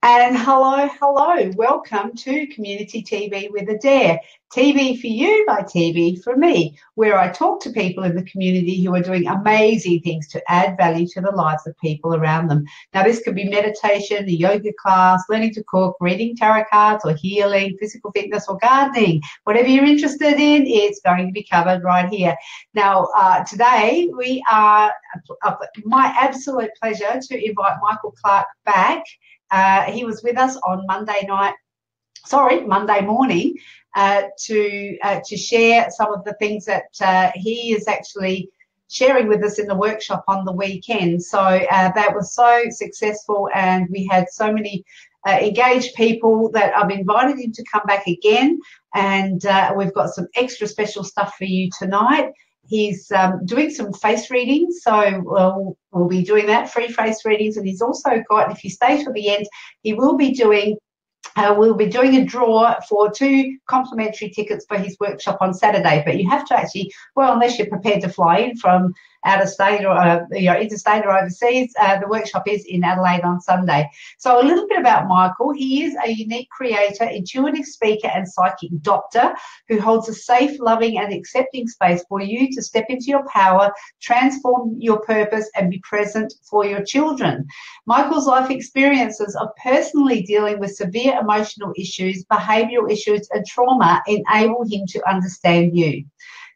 And hello, welcome to Community TV with Adaire. TV for you by TV for me, where I talk to people in the community who are doing amazing things to add value to the lives of people around them. Now, this could be meditation, a yoga class, learning to cook, reading tarot cards, or healing, physical fitness, or gardening. Whatever you're interested in, it's going to be covered right here. Now, today we are my absolute pleasure to invite Michael Clarke back. He was with us on Monday morning to share some of the things that he is actually sharing with us in the workshop on the weekend. So that was so successful, and we had so many engaged people that I've invited him to come back again, and we've got some extra special stuff for you tonight. He's doing some face readings, so we'll be doing that, free face readings. And he's also got, if you stay till the end, he will be doing, we'll be doing a draw for 2 complimentary tickets for his workshop on Saturday. But you have to actually, well, unless you're prepared to fly in from out of state or interstate or overseas, the workshop is in Adelaide on Sunday. So a little bit about Michael. He is a unique creator, intuitive speaker and psychic doctor who holds a safe, loving and accepting space for you to step into your power, transform your purpose and be present for your children. Michael's life experiences of personally dealing with severe emotional issues, behavioural issues and trauma enable him to understand you.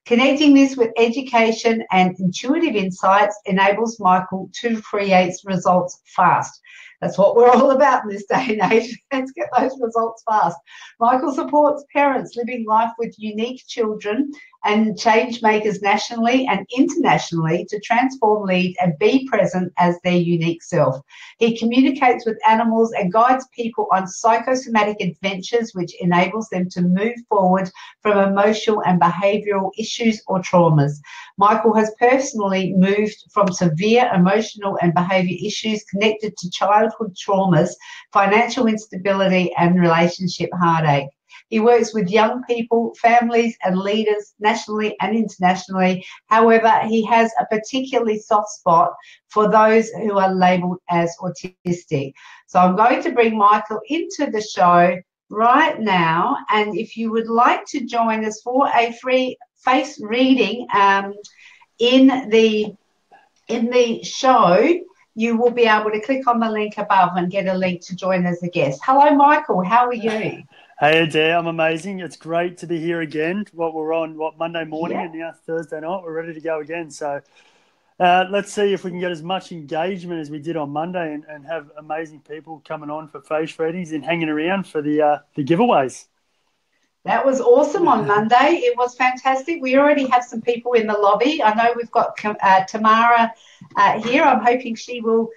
Connecting this with education and intuitive insights enables Michael to create results fast. That's what we're all about in this day and age. Let's get those results fast. Michael supports parents living life with unique children and change makers nationally and internationally to transform, lead and be present as their unique self. He communicates with animals and guides people on psychosomatic adventures, which enables them to move forward from emotional and behavioural issues or traumas. Michael has personally moved from severe emotional and behaviour issues connected to childhood traumas, financial instability and relationship heartache. He works with young people, families and leaders nationally and internationally. However, he has a particularly soft spot for those who are labelled as autistic. So I'm going to bring Michael into the show right now. And if you would like to join us for a free face reading in the show, you will be able to click on the link above and get a link to join as a guest. Hello, Michael. How are you? Hey, Adaire, I'm amazing. It's great to be here again. We're on Monday morning Yeah. and now Thursday night. We're ready to go again. So let's see if we can get as much engagement as we did on Monday and have amazing people coming on for face readings and hanging around for the giveaways. That was awesome on Monday. It was fantastic. We already have some people in the lobby. I know we've got Tamara here. I'm hoping she will.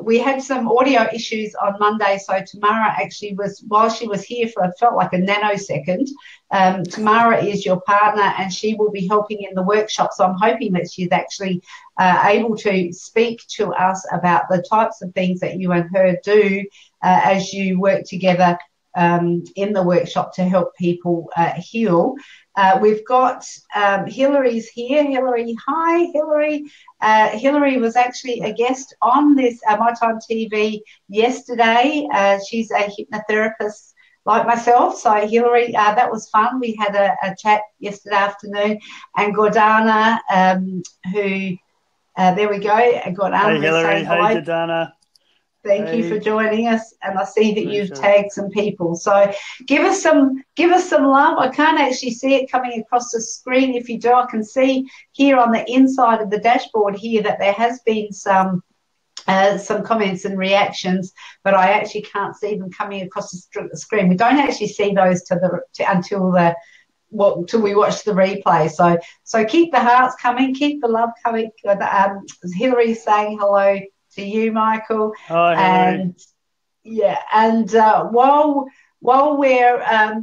We had some audio issues on Monday, so Tamara actually was, while she was here for, it felt like a nanosecond. Tamara is your partner and she will be helping in the workshop. So I'm hoping that she's actually able to speak to us about the types of things that you and her do as you work together in the workshop to help people heal. We've got Hillary's here. Hillary, hi, Hillary. Hillary was actually a guest on this My Time TV yesterday. She's a hypnotherapist like myself. So Hillary, that was fun. We had a chat yesterday afternoon. And Gordana, who, there we go. Gordana, Hey, Hillary. Hey, hello. Gordana. Thank you for joining us, and I see that you've tagged some people. So give us some love. I can't actually see it coming across the screen. If you do, I can see here on the inside of the dashboard here that there has been some comments and reactions, but I actually can't see them coming across the screen. We don't actually see those until we watch the replay. So keep the hearts coming, keep the love coming. Hillary's saying hello to you, Michael. Hi, Hillary. While we're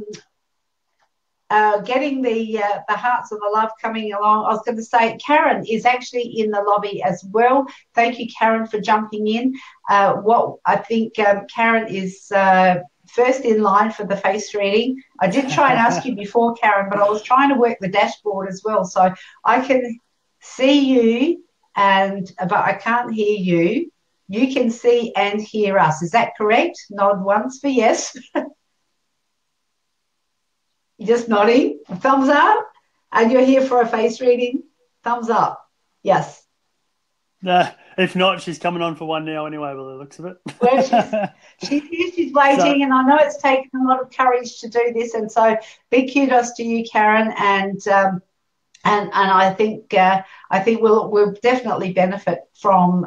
getting the hearts and the love coming along, I was going to say Karen is actually in the lobby as well. Thank you, Karen, for jumping in. I think Karen is first in line for the face reading. I did try and ask you before, Karen, but I was trying to work the dashboard as well, so I can see you. But I can't hear you. you can see and hear us. Is that correct? Nod once for yes. You're just nodding. Thumbs up. And you're here for a face reading. Thumbs up. Yes. If not, she's coming on for one now anyway, by the looks of it. Well, she's here, she's waiting, and I know it's taken a lot of courage to do this. And so, big kudos to you, Karen. And I think we'll definitely benefit from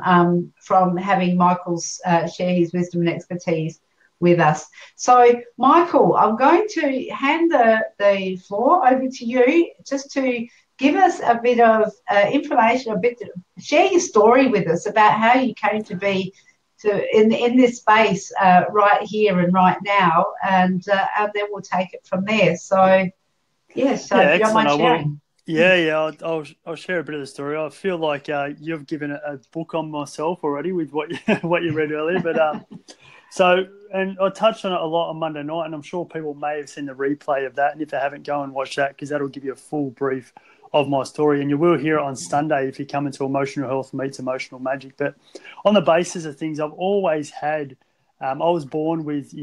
having Michael's share his wisdom and expertise with us. So, Michael, I'm going to hand the floor over to you just to give us a bit of information, share your story with us about how you came to be in this space right here and right now, and then we'll take it from there. So, if you don't mind sharing. I'll share a bit of the story. I feel like you've given a book on myself already with what you read earlier, but and I touched on it a lot on Monday night, and I'm sure people may have seen the replay of that, and if they haven't, go and watch that, because that'll give you a full brief of my story, and you will hear it on Sunday if you come into Emotional Health Meets Emotional Magic. But on the basis of things, I've always had, I was born with,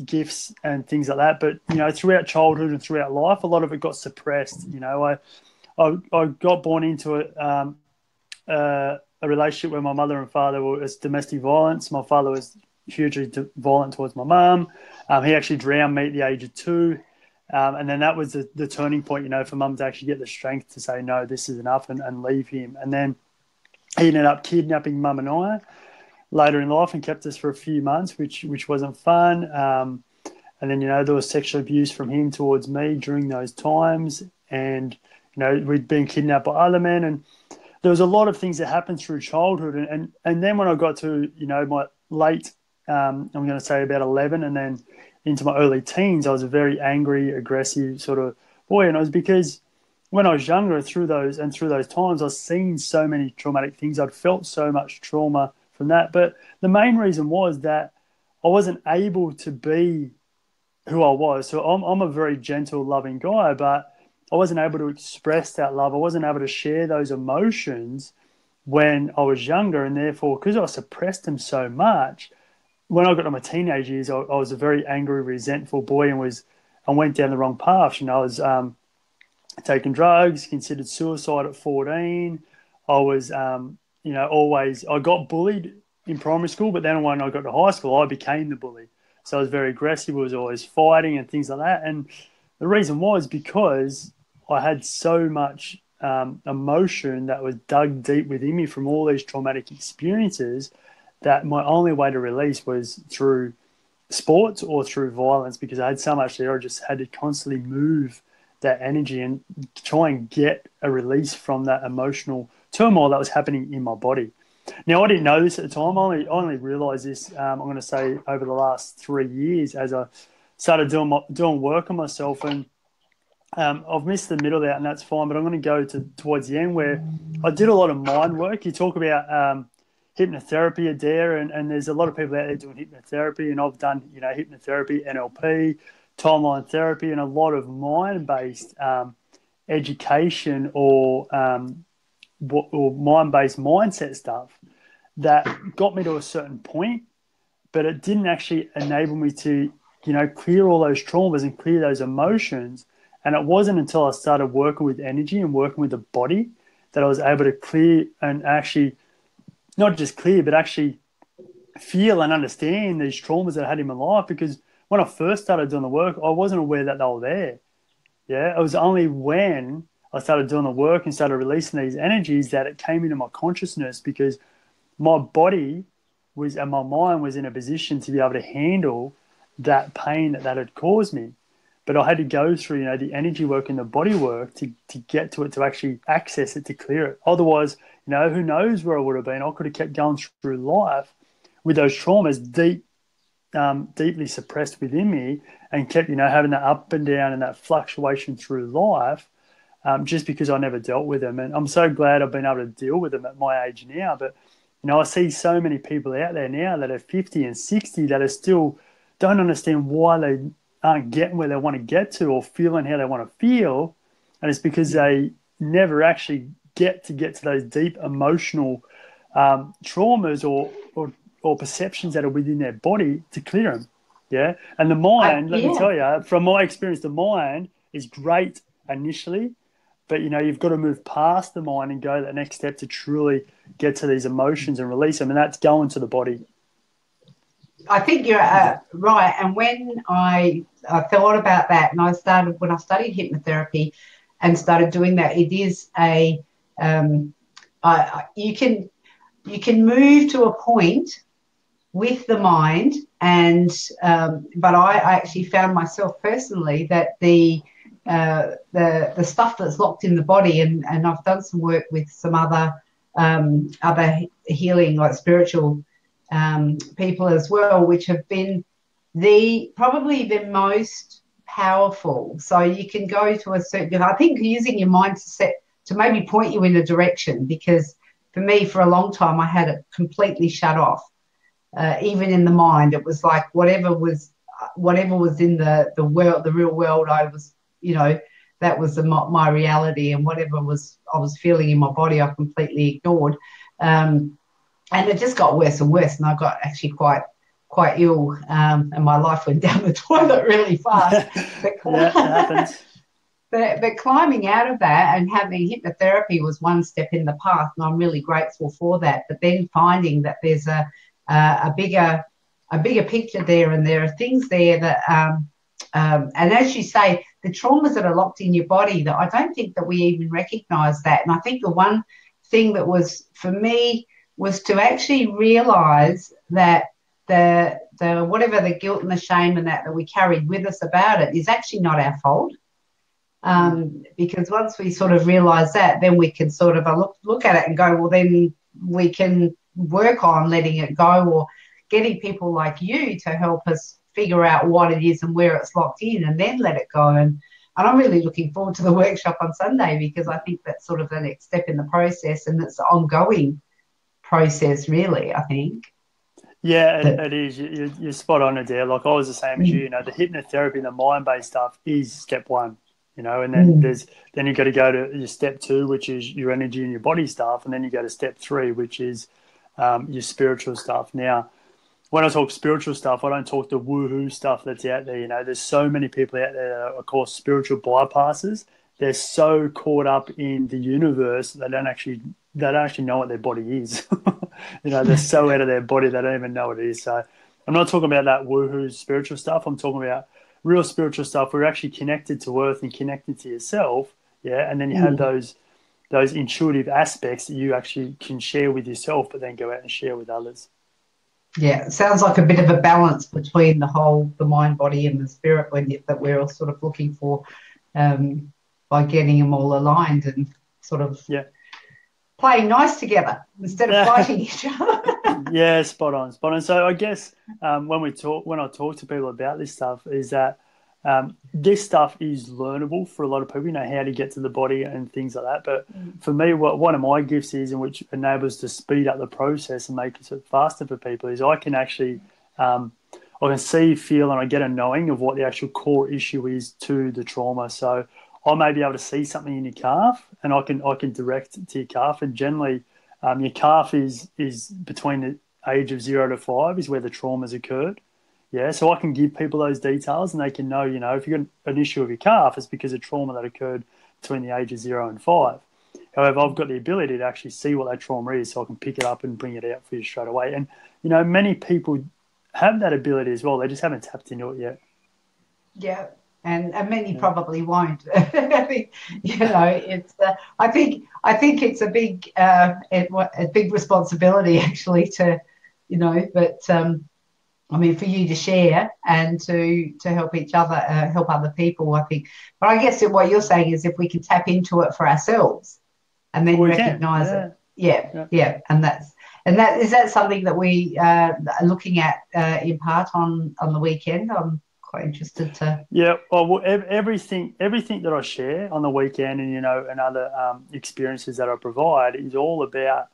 gifts and things like that, but, throughout childhood and throughout life, a lot of it got suppressed. I got born into a relationship where my mother and father was domestic violence. My father was hugely violent towards my mum. He actually drowned me at the age of 2. And then that was the turning point, for mum to actually get the strength to say, no, this is enough, and leave him. And then he ended up kidnapping mum and I later in life and kept us for a few months, which wasn't fun. And then, there was sexual abuse from him towards me during those times. And, we'd been kidnapped by other men. And there was a lot of things that happened through childhood. And then when I got to, my late, I'm going to say about 11, and then into my early teens, I was a very angry, aggressive sort of boy. And it was because when I was younger, through those times, I've seen so many traumatic things. I'd felt so much trauma from that. But the main reason was that I wasn't able to be who I was. So I'm a very gentle, loving guy, but I wasn't able to express that love. I wasn't able to share those emotions when I was younger. And therefore, because I suppressed them so much, when I got to my teenage years, I was a very angry, resentful boy, and went down the wrong path. I was taking drugs, considered suicide at 14. I was, I got bullied in primary school, but then when I got to high school, I became the bully. So I was very aggressive. I was always fighting and things like that. And the reason was because I had so much emotion that was dug deep within me from all these traumatic experiences, that my only way to release was through sports or through violence, because I had so much there. I just had to constantly move that energy and try and get a release from that emotional turmoil that was happening in my body. Now, I didn't know this at the time. I only realised this, I'm going to say, over the last 3 years as I started doing work on myself. And I've missed the middle there, and that's fine, but I'm going to go towards the end where I did a lot of mind work. You talk about hypnotherapy, Adaire, and there's a lot of people out there doing hypnotherapy, and I've done, hypnotherapy, NLP, timeline therapy, and a lot of mind-based education or mind-based mindset stuff that got me to a certain point, but it didn't actually enable me to, clear all those traumas and clear those emotions. And it wasn't until I started working with energy and working with the body that I was able to clear and actually not just clear, but actually feel and understand these traumas that I had in my life. Because when I first started doing the work, I wasn't aware that they were there. Yeah, it was only when I started doing the work and started releasing these energies that it came into my consciousness, because my body and my mind was in a position to be able to handle that pain that had caused me. But I had to go through, the energy work and the body work to get to it, to actually access it, to clear it. Otherwise, who knows where I would have been. I could have kept going through life with those traumas deeply suppressed within me, and kept, having that up and down and that fluctuation through life, just because I never dealt with them. And I'm so glad I've been able to deal with them at my age now. But, I see so many people out there now that are 50 and 60 that are still don't understand why they aren't getting where they want to get to or feeling how they want to feel. And it's because they never actually get to those deep emotional traumas or perceptions that are within their body to clear them. Yeah. And the mind, let me tell you, from my experience, the mind is great initially, but, you've got to move past the mind and go that next step to truly get to these emotions and release them. And that's going to the body. I think you're right. And when I thought about that, and when I studied hypnotherapy and started doing that, it is you can move to a point with the mind, and but I actually found myself personally that the stuff that's locked in the body, and I've done some work with some other healing, like spiritual people as well, which have been probably the most powerful. So you can go to a certain, I think, using your mind to maybe point you in a direction, because for me, for a long time, I had it completely shut off. Even in the mind, it was like whatever was in the world, the real world, I was, that was my reality, and whatever I was feeling in my body, I completely ignored. And it just got worse and worse, and I got actually quite ill, and my life went down the toilet really fast. Yeah, it happens. But climbing out of that and having hypnotherapy was one step in the path, and I'm really grateful for that. But then finding that there's a bigger picture there, and there are things there that, and as you say, the traumas that are locked in your body, that I don't think that we even recognise that. And I think the one thing that was for me was to actually realise that the whatever the guilt and the shame and that we carried with us about it is actually not our fault. Because once we sort of realise that, then we can sort of look at it and go, well, then we can work on letting it go, or getting people like you to help us figure out what it is and where it's locked in, and then let it go. And I'm really looking forward to the workshop on Sunday, because I think that's sort of the next step in the process, and it's an ongoing process, really, I think. Yeah, it is. You're spot on, Adaire. Like, I was the same as you. The hypnotherapy and the mind-based stuff is step one. And then then you got to go to your step two, which is your energy and your body stuff, and then you go to step three, which is your spiritual stuff. Now, when I talk spiritual stuff, I don't talk the woohoo stuff that's out there. There's so many people out there that are called spiritual bypassers. They're so caught up in the universe they don't actually know what their body is. They're so out of their body they don't even know what it is. So I'm not talking about that woohoo spiritual stuff. I'm talking about real spiritual stuff. We're actually connected to earth and connected to yourself. Yeah. And then you have those intuitive aspects that you actually can share with yourself, but then go out and share with others. Yeah, it sounds like a bit of a balance between the mind, body, and the spirit that we're all sort of looking for, by getting them all aligned and sort of playing nice together instead of fighting each other. Yeah, spot on. So I guess when I talk to people about this stuff, is that this stuff is learnable for a lot of people, how to get to the body and things like that. But for me, one of my gifts is, and which enables to speed up the process and make it so faster for people, is I can actually I can see, feel, and I get a knowing of what the actual core issue is to the trauma. So I may be able to see something in your calf, and I can direct it to your calf. And generally, your calf is between the age of 0 to 5 is where the trauma's occurred. Yeah, so I can give people those details, and they can know, if you've got an issue with your calf, it's because of trauma that occurred between the ages 0 and 5. However, I've got the ability to actually see what that trauma is, so I can pick it up and bring it out for you straight away. And, many people have that ability as well. They just haven't tapped into it yet. Yeah. And many probably won't. I think, it's. I think it's a big responsibility, actually, to, But for you to share and to help each other, help other people, I think. But I guess what you're saying is, if we can tap into it for ourselves and then recognise it, yeah, and is that something that we are looking at in part on the weekend? I'm quite interested to. Yeah, well, everything that I share on the weekend, and and other experiences that I provide, is all about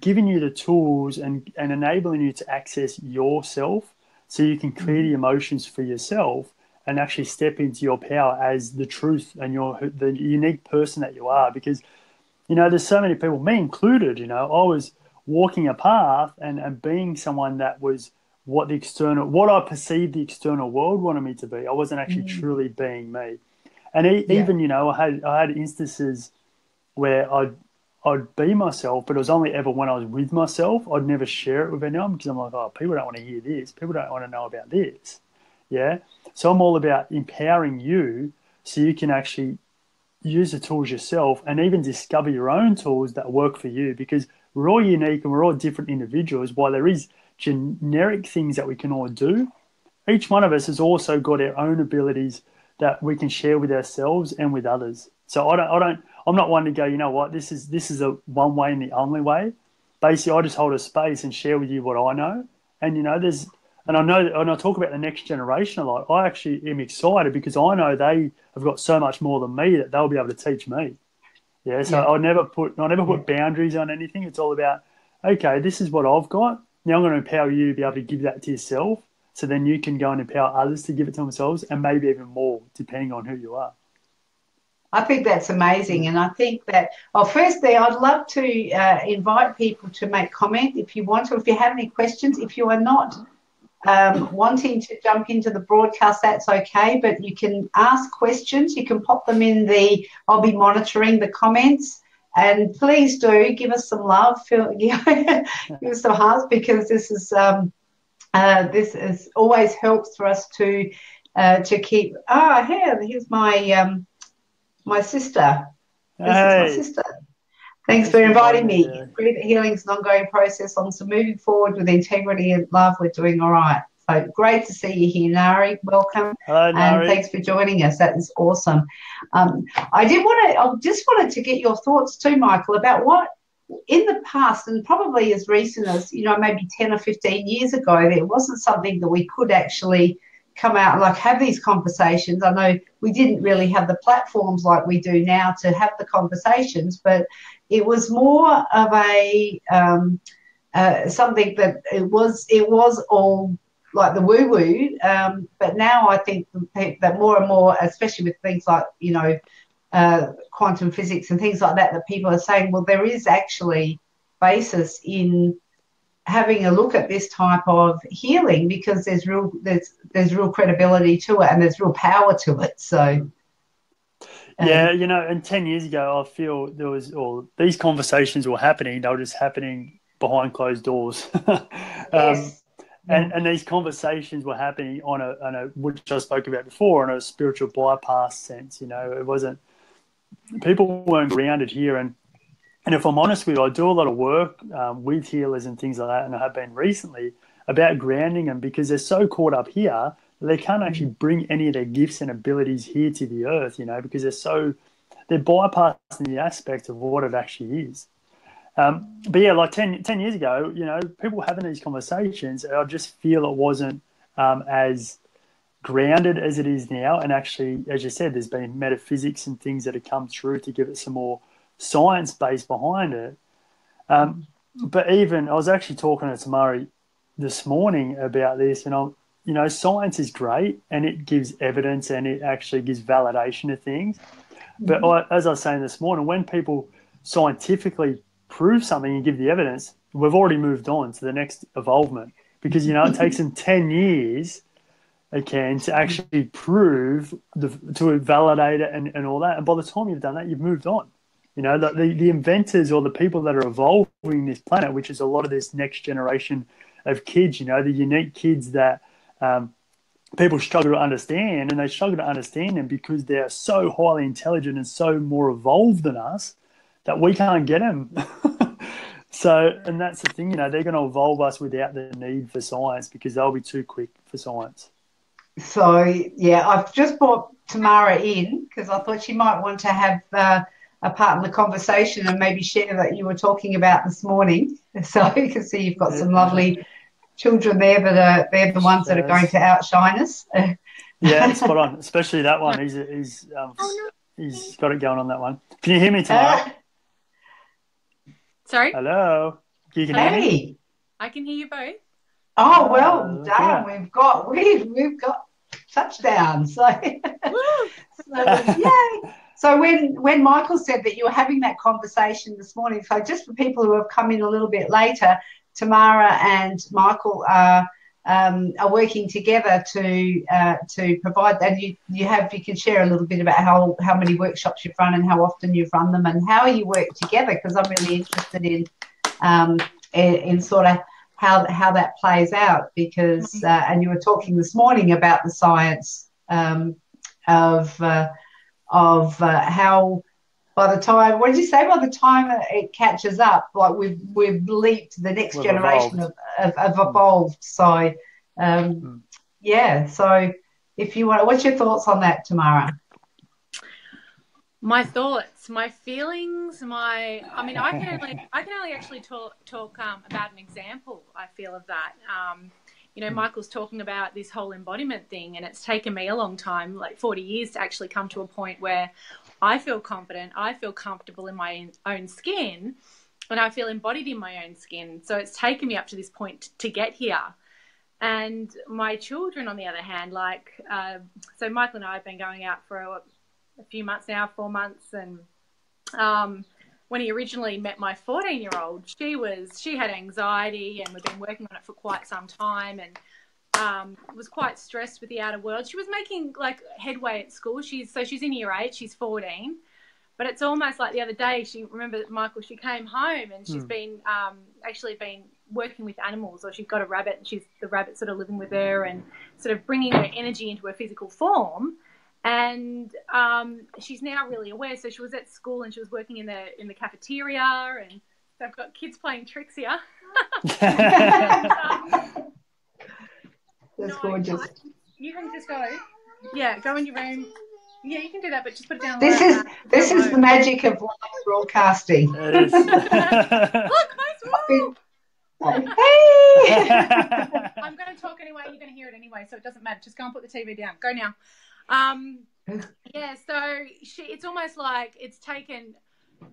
giving you the tools and enabling you to access yourself, so you can clear the emotions for yourself and actually step into your power as the truth and the unique person that you are. Because there's so many people, me included. I walking a path and being someone that was what I perceived the external world wanted me to be. I wasn't actually truly being me. And even, you know, I had instances where I'd be myself, but it was only ever when I was with myself. I'd never share it with anyone because I'm like, oh, people don't want to hear this. People don't want to know about this. Yeah. So I'm all about empowering you so you can actually use the tools yourself and even discover your own tools that work for you, because we're all unique and we're all different individuals. While there is generic things that we can all do, each one of us has also got our own abilities that we can share with ourselves and with others. So I'm not one to go, you know what, this is a one way and the only way. Basically, I just hold a space and share with you what I know. And, you know, and I know, and I talk about the next generation a lot. I actually am excited because I know they have got so much more than me that they'll be able to teach me. Yeah. So I never put boundaries on anything. It's all about, okay, this is what I've got. Now I'm going to empower you to be able to give that to yourself. So then you can go and empower others to give it to themselves, and maybe even more, depending on who you are. I think that's amazing. And I think that, firstly, I'd love to invite people to make comment if you want to. If you have any questions, if you are not wanting to jump into the broadcast, that's okay, but you can ask questions. You can pop them in I'll be monitoring the comments. And please do give us some love, give us some hearts, because this is always helps for us to keep. Here's my sister. This is my sister. Thanks for inviting me. Grief healing is an ongoing process. So moving forward with integrity and love, we're doing all right. So great to see you here, Nari. Welcome. Hello, Nari. And thanks for joining us. That is awesome. I just wanted to get your thoughts too, Michael, about what in the past, and probably as recent as, you know, maybe 10 or 15 years ago, there wasn't something that we could actually come out and like have these conversations. I know we didn't really have the platforms like we do now to have the conversations, but it was more of a something that it was all like the woo-woo. But now I think that more and more, especially with things like, you know, quantum physics and things like that, that people are saying, well, there is actually basis in having a look at this type of healing, because there's real credibility to it and there's real power to it. So yeah, you know, and 10 years ago, I feel there was these conversations were happening. They were just happening behind closed doors. Yes. And these conversations were happening on a which I spoke about before, on a spiritual bypass sense. You know, it wasn't, people weren't grounded here. And if I'm honest with you, I do a lot of work with healers and things like that, and I have been recently, about grounding them, because they're so caught up here that they can't actually bring any of their gifts and abilities here to the earth, you know, because they're bypassing the aspect of what it actually is. But yeah, like 10 years ago, you know, people having these conversations, I just feel it wasn't as grounded as it is now. And actually, as you said, there's been metaphysics and things that have come through to give it some more science base behind it. But even I was actually talking to Tamari this morning about this, and you know, science is great and it gives evidence and it actually gives validation of things. But as I was saying this morning, when people scientifically prove something and give the evidence, we've already moved on to the next evolvement, because, you know, it takes them 10 years again to actually prove, to validate it and all that. And by the time you've done that, you've moved on. You know, the inventors or the people that are evolving this planet, which is a lot of this next generation of kids, you know, the unique kids that people struggle to understand, and they struggle to understand them because they're so highly intelligent and so more evolved than us that we can't get them. So, and that's the thing, you know, they're going to evolve us without the need for science, because they'll be too quick for science. So, yeah, I've just brought Tamara in because I thought she might want to have a part in the conversation and maybe share that you were talking about this morning. So you can see you've got some lovely children there, but they're the ones that are going to outshine us. Yeah, spot on. Especially that one. He's got it going on, that one. Can you hear me, Tamara? Sorry? Hello. You can hear me? I can hear you both. Oh, well done. We've got touchdowns. So, yay. So when Michael said that you were having that conversation this morning, so just for people who have come in a little bit later, Tamara and Michael are working together to provide, and you can share a little bit about how many workshops you've run and how often you've run them and how you work together, because I'm really interested in sort of how that plays out, because and you were talking this morning about the science of how by the time, what did you say, by the time it catches up, like we've leaped, the next generation have evolved. So yeah, so if you want, what's your thoughts on that, Tamara? My thoughts, my feelings, I can only actually talk about an example, I feel, of that. Michael's talking about this whole embodiment thing, and it's taken me a long time, like 40 years, to actually come to a point where I feel confident, I feel comfortable in my own skin, and I feel embodied in my own skin. So it's taken me up to this point to get here. And my children, on the other hand, so Michael and I have been going out for a few months now, 4 months, and when he originally met my 14-year-old, she had anxiety, and we've been working on it for quite some time, and was quite stressed with the outer world. She was making headway at school. She's in year 8, she's 14, but it's almost like the other day, Michael, she came home and she's been actually been working with animals, or she's got a rabbit and the rabbit sort of living with her and sort of bringing her energy into her physical form. And she's now really aware. So she was at school and she was working in the cafeteria, and they've got kids playing tricks here. That's gorgeous. You can just go. Yeah, go in your room. Yeah, you can do that, but just put it down. This is the magic of live broadcasting. It is. Look, nice move. Hey! I'm going to talk anyway. You're going to hear it anyway, so it doesn't matter. Just go and put the TV down. Go now. Yeah, so it's almost like it's taken,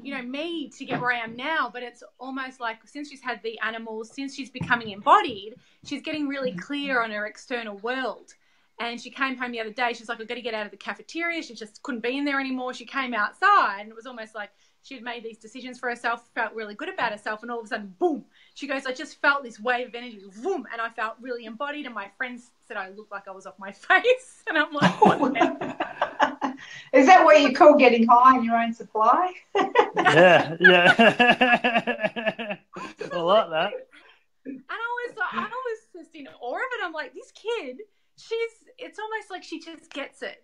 me to get where I am now, but it's almost like since she's had the animals, since she's becoming embodied, she's getting really clear on her external world. And she came home the other day, she's like, I've got to get out of the cafeteria. She just couldn't be in there anymore. She came outside, and it was almost like she had made these decisions for herself, felt really good about herself, and all of a sudden, boom, she goes, I just felt this wave of energy, boom, and I felt really embodied, and my friends said I looked like I was off my face, and I'm like, what the hell? Is that what you call getting high in your own supply? Yeah. I like that. And I was just in awe of it. I'm like, this kid, it's almost like she just gets it.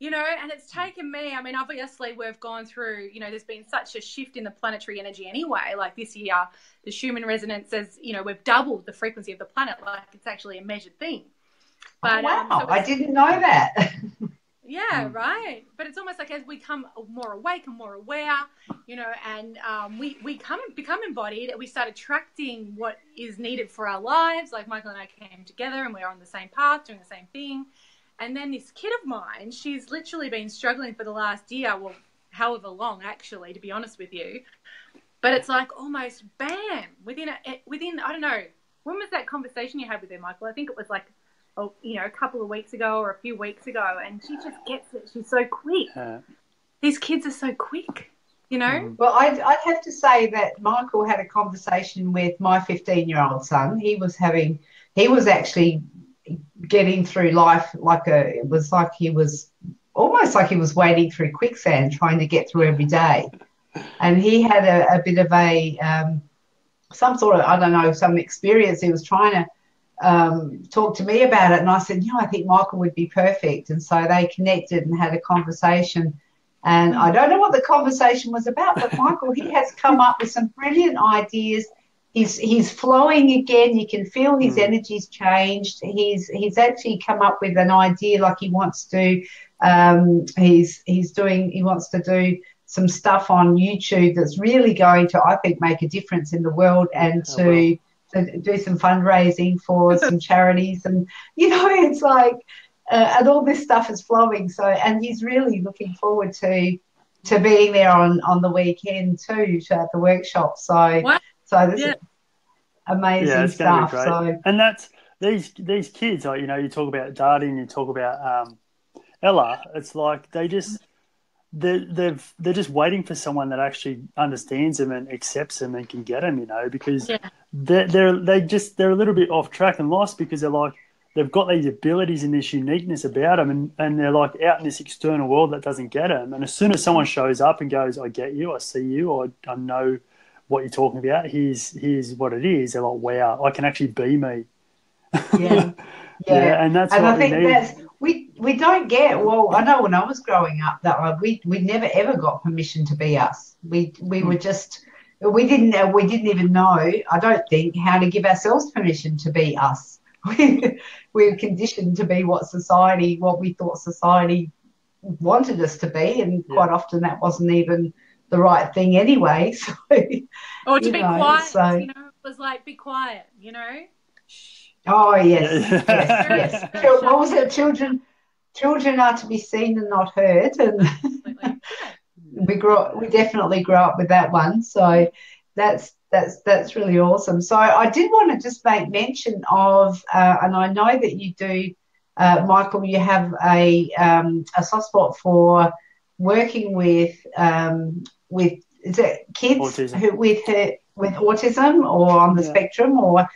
And it's taken me, obviously we've gone through, there's been such a shift in the planetary energy anyway. Like this year, the Schumann resonance says, we've doubled the frequency of the planet. Like it's actually a measured thing. But, wow, so I didn't know that. Yeah, right. But it's almost like as we become more awake and more aware, and we become embodied, we start attracting what is needed for our lives. Like Michael and I came together and we're on the same path, doing the same thing. And then this kid of mine, she's literally been struggling for the last year, well, however long, actually, to be honest with you. But it's like almost bam, within I don't know, when was that conversation you had with her, Michael? I think it was like, a couple of weeks ago or a few weeks ago, and she just gets it. She's so quick. These kids are so quick, Well, I'd have to say that Michael had a conversation with my 15-year-old son. He was actually getting through life it was like he was almost like he was wading through quicksand, trying to get through every day. And he had a bit of some sort of, I don't know, some experience. He was trying to talk to me about it, and I said, I think Michael would be perfect. And so they connected and had a conversation. And I don't know what the conversation was about, but Michael, he has come up with some brilliant ideas. He's flowing again. You can feel his energy's changed. He's actually come up with an idea like he wants to. He wants to do some stuff on YouTube that's really going to, I think, make a difference in the world, and to do some fundraising for some charities. And it's like, and all this stuff is flowing. So, and he's really looking forward to being there on the weekend too, at the workshop. So. Wow. So this is amazing stuff. So, and that's these kids, like, you talk about Darty and you talk about Ella. It's like they're just waiting for someone that actually understands them and accepts them and can get them, you know, because they're a little bit off track and lost because they've got these abilities and this uniqueness about them, and they're like out in this external world that doesn't get them. And as soon as someone shows up and goes, I get you, I see you, or I know what you're talking about, here's what it is, they're like, wow, I can actually be me. Yeah. Yeah, and that's what I think we need. that's we don't get. Well, I know when I was growing up that we never ever got permission to be us. We were just we didn't even know. I don't think how to give ourselves permission to be us. We were conditioned to be what we thought society wanted us to be, and quite often that wasn't even the right thing anyway. So, or to be quiet. So, you know, it was like, be quiet. You know. Oh yes. What was it? Children are to be seen and not heard, and we definitely grew up with that one. So that's really awesome. So I did want to just make mention of, and I know that you do, Michael. You have a soft spot for working with is it kids with autism or on the spectrum, or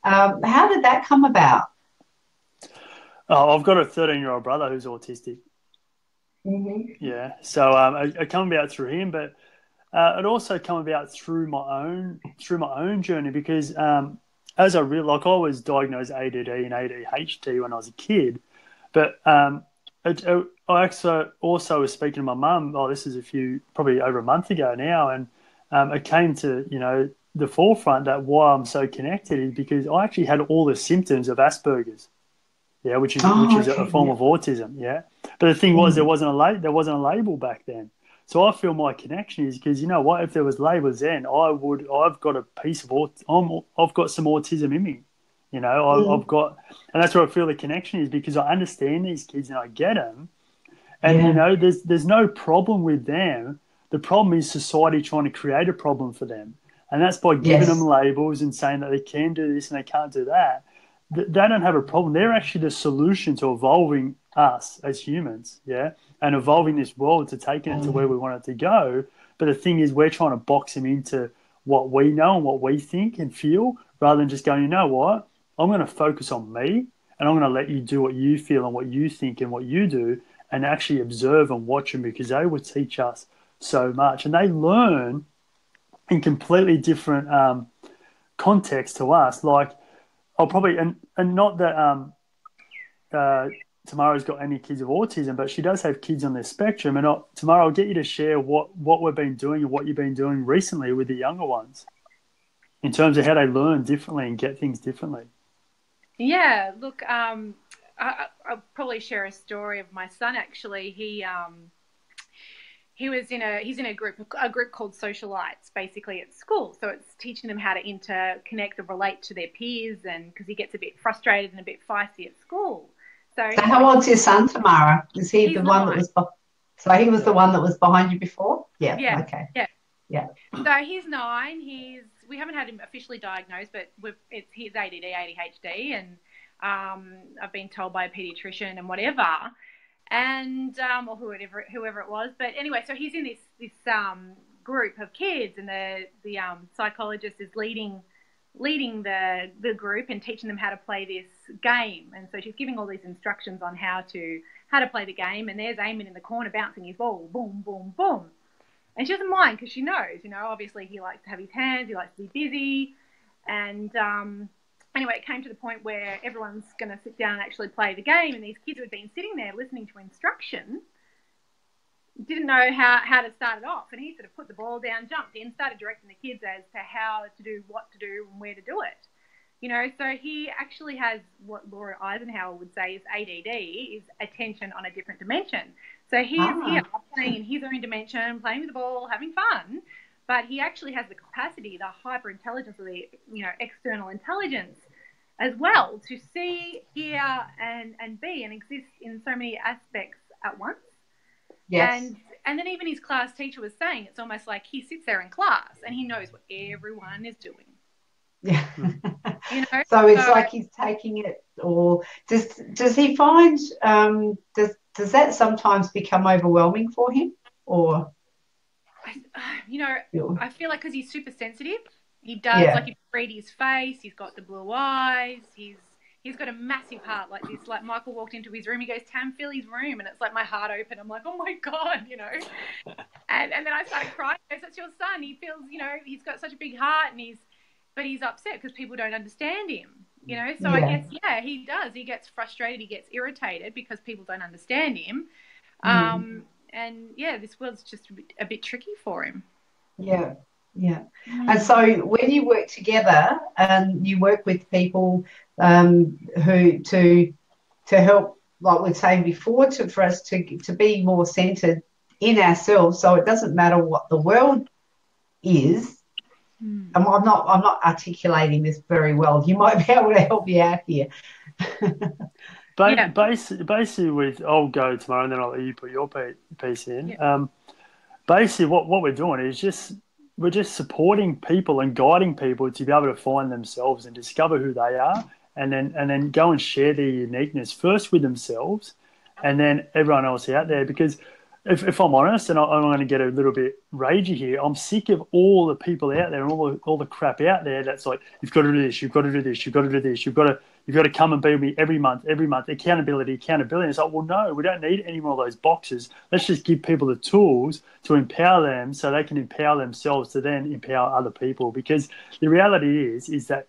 how did that come about? Oh, I've got a 13-year-old brother who's autistic. Mm-hmm. Yeah, so it came about through him, but it also come about through my own journey because as I was diagnosed ADD and ADHD when I was a kid, but I also was speaking to my mum. Oh, this is probably over a month ago now, and it came to the forefront that why I'm so connected is because I actually had all the symptoms of Asperger's. Yeah, which is a form of autism. Yeah, but the thing was there wasn't a label back then. So I feel my connection is because you know what? If there was labels then, I've got a piece of I've got some autism in me. You know, I've got, and that's where I feel the connection is because I understand these kids and I get them. And you know, there's no problem with them. The problem is society trying to create a problem for them, and that's by giving them labels and saying that they can do this and they can't do that. They don't have a problem. They're actually the solution to evolving us as humans, and evolving this world to taking it to where we want it to go. But the thing is, we're trying to box them into what we know and what we think and feel, rather than just going, you know what, I'm going to focus on me, and I'm going to let you do what you feel and what you think and what you do, and actually observe and watch them because they will teach us so much. And they learn in completely different context to us. Like, I'll probably, and not that Tamara's got any kids with autism, but she does have kids on the spectrum. And Tamara, I'll get you to share what we've been doing and what you've been doing recently with the younger ones in terms of how they learn differently and get things differently. Yeah, look, I'll probably share a story of my son. Actually, he's in a group called Socialites, basically at school. So it's teaching them how to interconnect and relate to their peers, and because he gets a bit frustrated and a bit feisty at school. So how old's your son, Tamara? Is he the one that was? So he was the one that was behind you before? Yeah. Okay. Yeah. So he's 9. We haven't had him officially diagnosed, but he's ADD, ADHD, and I've been told by a pediatrician and whatever. And or whoever it was, but anyway, so he's in this group of kids, and the psychologist is leading the group and teaching them how to play this game. And so she's giving all these instructions on how to play the game. And there's Eamon in the corner bouncing his ball, boom, boom, boom. And she doesn't mind because she knows, obviously he likes to have his hands, he likes to be busy, and anyway, it came to the point where everyone's going to sit down and actually play the game, and these kids who had been sitting there listening to instruction didn't know how to start it off, and he sort of put the ball down, jumped in, started directing the kids as to how to do, what to do, and where to do it. So he actually has what Laura Eisenhower would say is ADD, is attention on a different dimension. So he's here playing in his own dimension, playing with the ball, having fun, but he actually has the capacity, the hyper intelligence, or the external intelligence as well, to see, hear, and be and exist in so many aspects at once. Yes. And then even his class teacher was saying it's almost like he sits there in class and he knows what everyone is doing. Yeah. So it's like he's taking it, or does he find does that sometimes become overwhelming for him? or I feel like because he's super sensitive, he does yeah. like if you read his face, he's got the blue eyes, he's got a massive heart like this. Like Michael walked into his room, he goes, "Tam, fill his room," and it's like my heart opened. I'm like, oh my God, And then I started crying. I said, "That's your son. He feels, he's got such a big heart, but he's upset because people don't understand him." So I guess he does. He gets frustrated, he gets irritated because people don't understand him. And this world's just a bit tricky for him. Yeah. And so when you work together and you work with people who to help, like we were saying before, for us to be more centered in ourselves, so it doesn't matter what the world is. I'm not articulating this very well. You might be able to help me out here. Basically, I'll go tomorrow and then I'll let you put your piece in. Yeah. Basically, what we're doing is we're just supporting people and guiding people to be able to find themselves and discover who they are, and then go and share their uniqueness first with themselves, and then everyone else out there. Because if I'm honest, and I'm going to get a little bit ragey here, I'm sick of all the people out there and all the crap out there that's like, you've got to do this, you've got to do this, you've got to do this, you've got to come and be with me every month, accountability. And it's like, well, no, we don't need any more of those boxes. Let's just give people the tools to empower them so they can empower themselves to then empower other people. Because the reality is that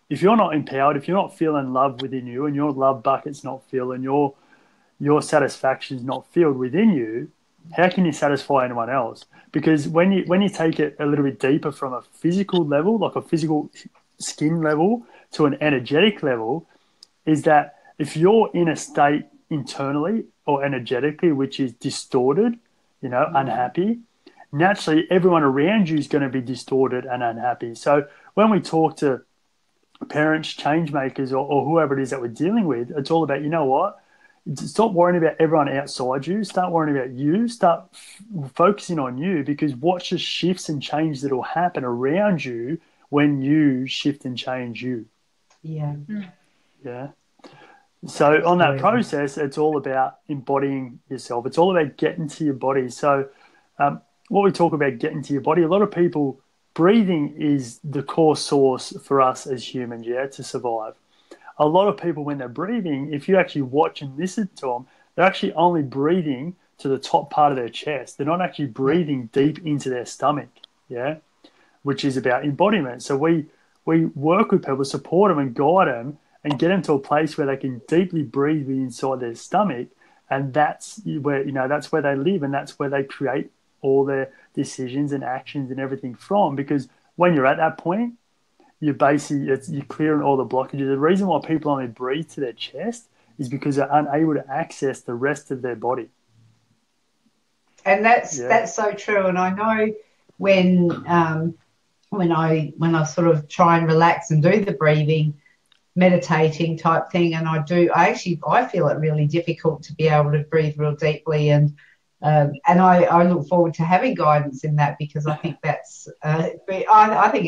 if you're not empowered, if you're not feeling love within you and your love bucket's not filled and your satisfaction's not filled within you, how can you satisfy anyone else? Because when you take it a little bit deeper from a physical level, like a physical skin level, to an energetic level, is that if you're in a state internally or energetically which is distorted, unhappy, naturally everyone around you is going to be distorted and unhappy. So when we talk to parents, change makers, or whoever it is that we're dealing with, it's all about, stop worrying about everyone outside you. Start worrying about you. Start focusing on you, because watch the shifts and change that will happen around you when you shift and change you. Yeah. Yeah. So on that process, it's all about embodying yourself. It's all about getting to your body. So what we talk about getting to your body, a lot of people, breathing is the core source for us as humans, to survive. A lot of people, when they're breathing, if you actually watch and listen to them, they're actually only breathing to the top part of their chest. They're not actually breathing deep into their stomach, which is about embodiment. So we work with people, support them and guide them and get them to a place where they can deeply breathe inside their stomach. And that's where, that's where they live, and that's where they create all their decisions and actions and everything from. Because when you're at that point, you're clearing all the blockages. The reason why people only breathe to their chest is because they're unable to access the rest of their body. And that's so true. And I know when I sort of try and relax and do the breathing, meditating type thing, and I feel it really difficult to be able to breathe real deeply, and I look forward to having guidance in that, because I think that's I think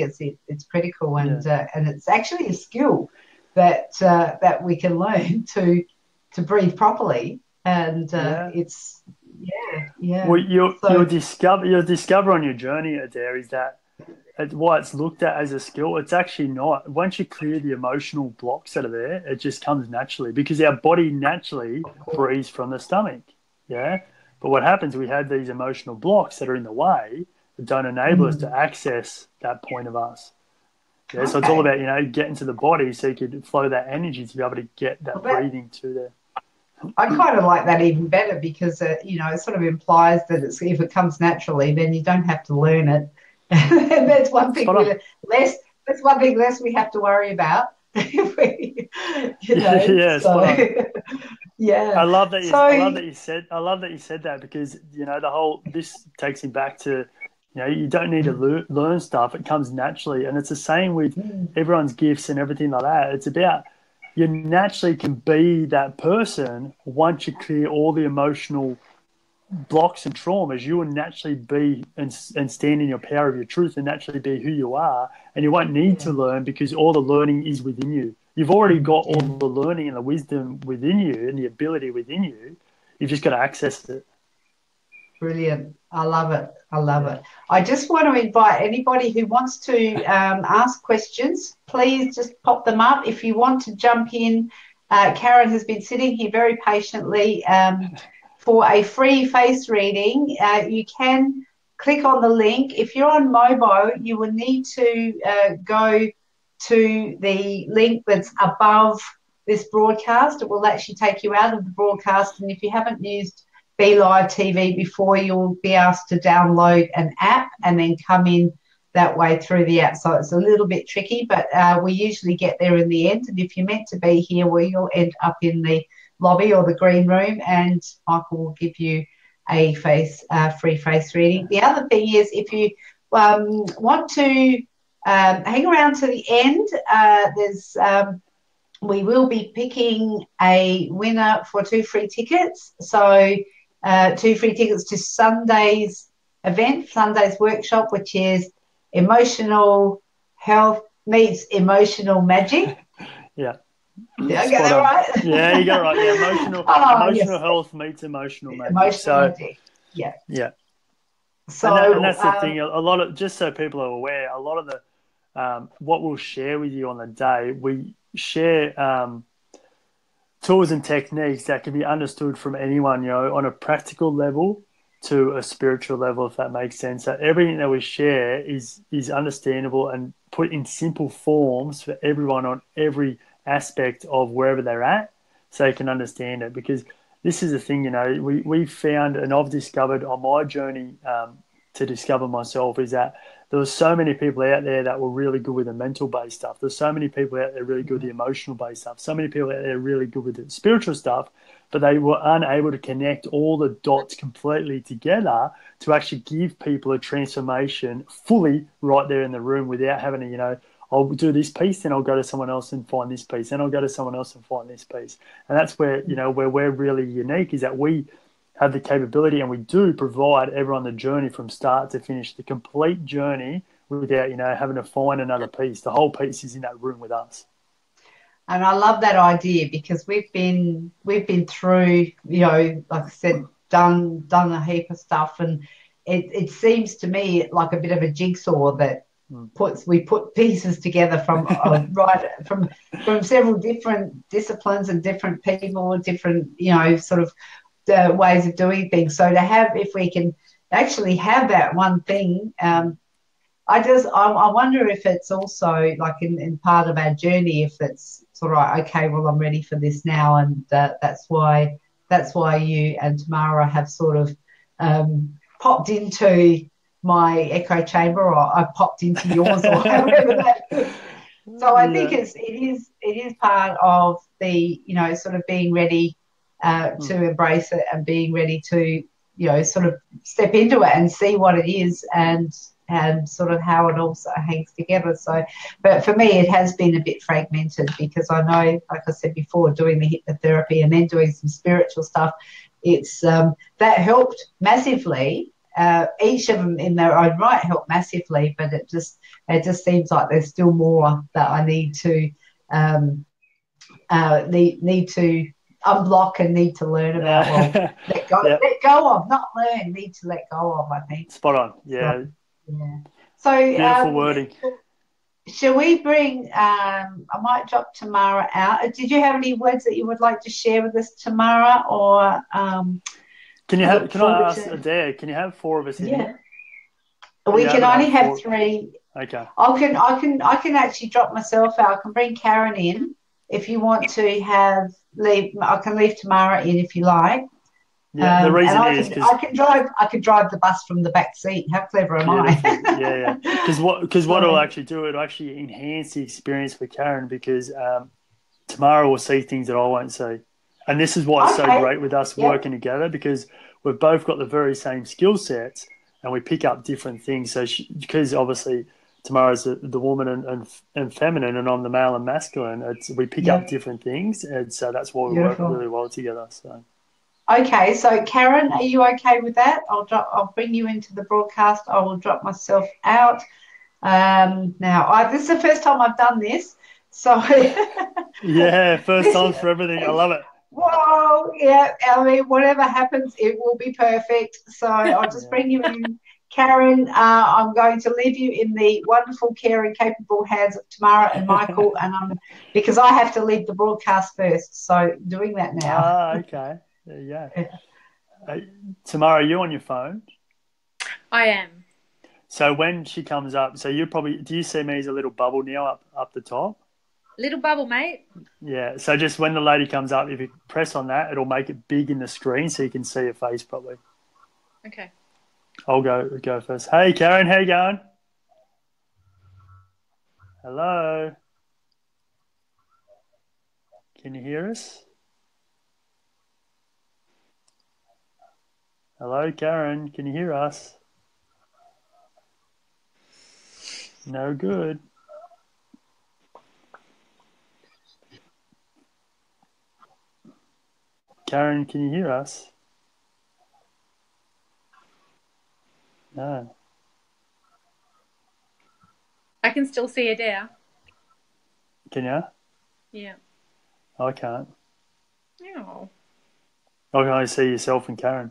it's critical, and it's actually a skill that we can learn to breathe properly, and it's Well, you'll discover on your journey, Adaire, is that why it's looked at as a skill. It's actually not. Once you clear the emotional blocks that are there, it just comes naturally, because our body naturally breathes from the stomach. Yeah. But what happens, we have these emotional blocks that are in the way that don't enable us to access that point of us. Yeah. So it's all about, getting to the body so you can flow that energy to be able to get that breathing to there. I kind of like that even better, because it sort of implies that if it comes naturally, then you don't have to learn it. And that's one thing less. That's one thing less we have to worry about. I love that you said that, because this takes me back to you don't need to learn stuff. It comes naturally, and it's the same with everyone's gifts and everything like that. It's about, you naturally can be that person once you clear all the emotional blocks and traumas. You will naturally be and stand in your power of your truth and naturally be who you are, and you won't need to learn, because all the learning is within you. You've already got all the learning and the wisdom within you and the ability within you. You've just got to access it. Brilliant. I love it. I love it. I just want to invite anybody who wants to ask questions, please just pop them up. If you want to jump in, Karen has been sitting here very patiently for a free face reading. You can click on the link. If you're on mobile, you will need to go to the link that's above this broadcast. It will actually take you out of the broadcast. And if you haven't used Be Live TV before, you'll be asked to download an app and then come in that way through the app. So it's a little bit tricky, but we usually get there in the end. And if you're meant to be here, well, you'll end up in the lobby or the green room, and Michael will give you a free face reading. The other thing is, if you want to hang around to the end, we will be picking a winner for 2 free tickets. So 2 free tickets to Sunday's event, Sunday's workshop, which is emotional health meets emotional magic. Yeah. Did I get that right? Yeah, you got it right. Yeah, emotional health meets emotional magic. Magic. Yeah. Yeah. So and that's the thing. A lot of, just so people are aware, a lot of the what we'll share with you on the day, we share tools and techniques that can be understood from anyone, on a practical level to a spiritual level, if that makes sense. So everything that we share is understandable and put in simple forms for everyone on every aspect of wherever they're at, so they can understand it. Because this is the thing, we found, and I've discovered on my journey to discover myself, is that there were so many people out there that were really good with the mental-based stuff. There's so many people out there really good with the emotional-based stuff. So many people out there really good with the spiritual stuff, but they were unable to connect all the dots completely together to actually give people a transformation fully right there in the room, without having to, I'll do this piece, then I'll go to someone else and find this piece, then I'll go to someone else and find this piece. And that's where, where we're really unique, is that we have the capability, and we do provide everyone the journey from start to finish, the complete journey, without, having to find another piece. The whole piece is in that room with us. And I love that idea, because we've been through, like I said, done a heap of stuff, and it seems to me like a bit of a jigsaw that we put pieces together from from several different disciplines and different people, different sort of ways of doing things. So to have, if we can actually have that one thing, I wonder if it's also like in part of our journey, if it's sort of okay, well, I'm ready for this now, and that's why you and Tamara have sort of popped into my echo chamber, or I popped into yours, or however that is. So I think it is part of the sort of being ready to embrace it, and being ready to sort of step into it and see what it is, and sort of how it also hangs together. So, but for me, it has been a bit fragmented, because I know, like I said before, doing the hypnotherapy and then doing some spiritual stuff, it's that helped massively. Each of them in their own right helped massively, but it just seems like there's still more that I need to need to unblock and need to learn about. Well, let go of, not learn. Need to let go of, I think. Spot on. Yeah. So beautiful wording. Shall we bring? I might drop Tamara out. Did you have any words that you would like to share with us, Tamara, or? Can I ask Adaire? Can you have 4 of us in here? We can only have 3. Okay. I can actually drop myself out. I can bring Karen in if you want to leave. I can leave Tamara in if you like. Yeah, the reason is because I can drive the bus from the back seat. How clever am I? Yeah. Because what it'll actually do, it'll actually enhance the experience for Karen, because Tamara will see things that I won't see. And this is why it's so great with us working together, because we've both got the very same skill sets and we pick up different things. So because obviously Tamara's the woman and feminine, and I'm the male and masculine, we pick up different things. And so that's why we work really well together. So. Okay, so Karen, are you okay with that? I'll bring you into the broadcast. I will drop myself out. Now, this is the first time I've done this. So yeah, first time for everything. I love it. Whoa, Well, yeah, I mean, whatever happens, it will be perfect. So I'll just bring you in. Karen, I'm going to leave you in the wonderful, caring, capable hands of Tamara and Michael, and because I have to leave the broadcast first. So doing that now. Ah, okay. There you go. Tamara, are you on your phone? I am. So when she comes up, so you probably, do you see me as a little bubble now up the top? Little bubble, mate. Yeah. So just when the lady comes up, if you press on that, it'll make it big in the screen so you can see her face properly. Okay. I'll go first. Hey, Karen, how you going? Hello. Can you hear us? Hello, Karen. Can you hear us? No good. Karen, can you hear us? No. I can still see Adaire. Can you? Yeah. I can't. Oh. I can only see yourself and Karen.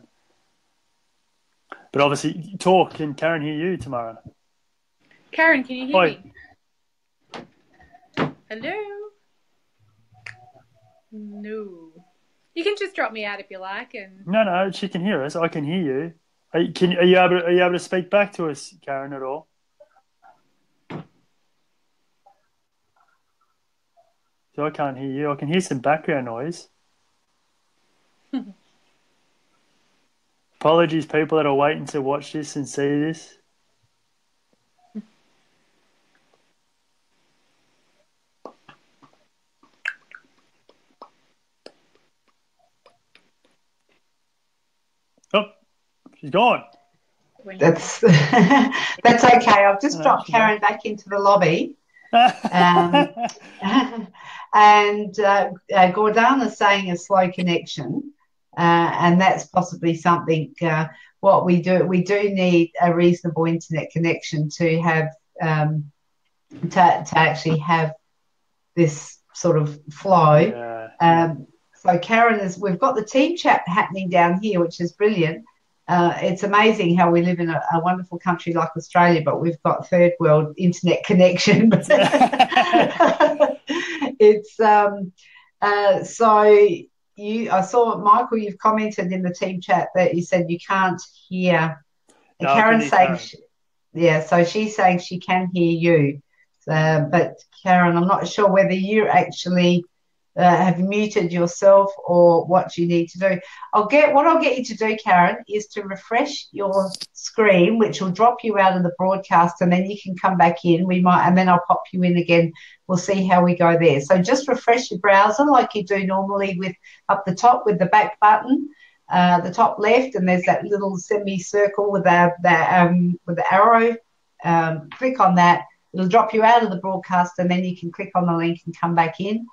But obviously, talk. Can Karen hear you tomorrow? Karen, can you hear me? Hello? No. You can just drop me out if you like. And No, she can hear us. I can hear you. Are you able to speak back to us, Karen, at all? So I can't hear you. I can hear some background noise. Apologies, people that are waiting to watch this and see this. Oh, she's gone. That's that's okay. I've just dropped Karen back into the lobby. And Gordana's saying a slow connection, and that's possibly something. What we do need a reasonable internet connection to have to actually have this sort of flow. So Karen we've got the team chat happening down here, which is brilliant. It's amazing how we live in a wonderful country like Australia, but we've got third world internet connection. It's I saw Michael, you've commented in the team chat that you said you can't hear. And no, Karen's saying, Karen. So she's saying she can hear you. But Karen, I'm not sure whether you actually have muted yourself or what you need to do. I'll get you to do, Karen, is to refresh your screen, which will drop you out of the broadcast, and then you can come back in. And then I'll pop you in again. We'll see how we go there. So just refresh your browser like you do normally with up the top with the back button, the top left, and there's that little semicircle with the arrow. Click on that. It'll drop you out of the broadcast, and then you can click on the link and come back in.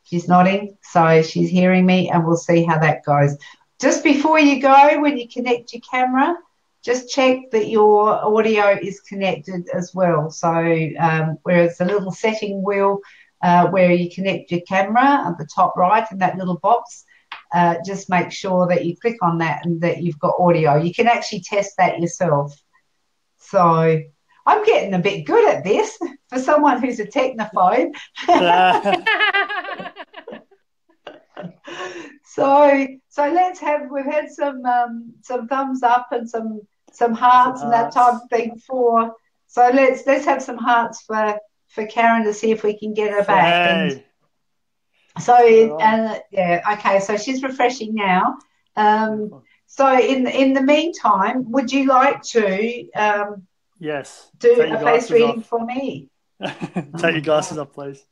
She's nodding, so she's hearing me, and we'll see how that goes. Just before you go, when you connect your camera, just check that your audio is connected as well. So where it's a little setting wheel where you connect your camera at the top right in that little box, just make sure that you click on that and that you've got audio. You can actually test that yourself. So I'm getting a bit good at this for someone who's a technophobe. So we've had some thumbs up and some hearts and that type of thing for. So let's have some hearts for Karen to see if we can get her back. And okay. So she's refreshing now. So in the meantime, would you like to yes do a face reading for me? Take your glasses off, please.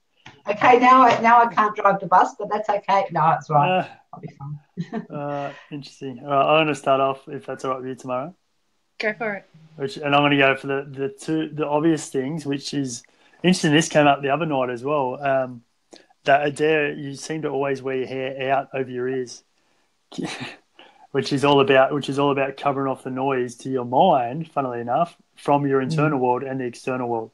Okay, now I can't drive the bus, but that's okay. No, it's right. I'll be fine. Interesting. All right, I'm going to start off, if that's all right with you, tomorrow. Go for it. And I'm going to go for the obvious things, which is interesting. This came up the other night as well. That Adaire, you seem to always wear your hair out over your ears, which is all about covering off the noise to your mind. Funnily enough, from your internal world and the external world.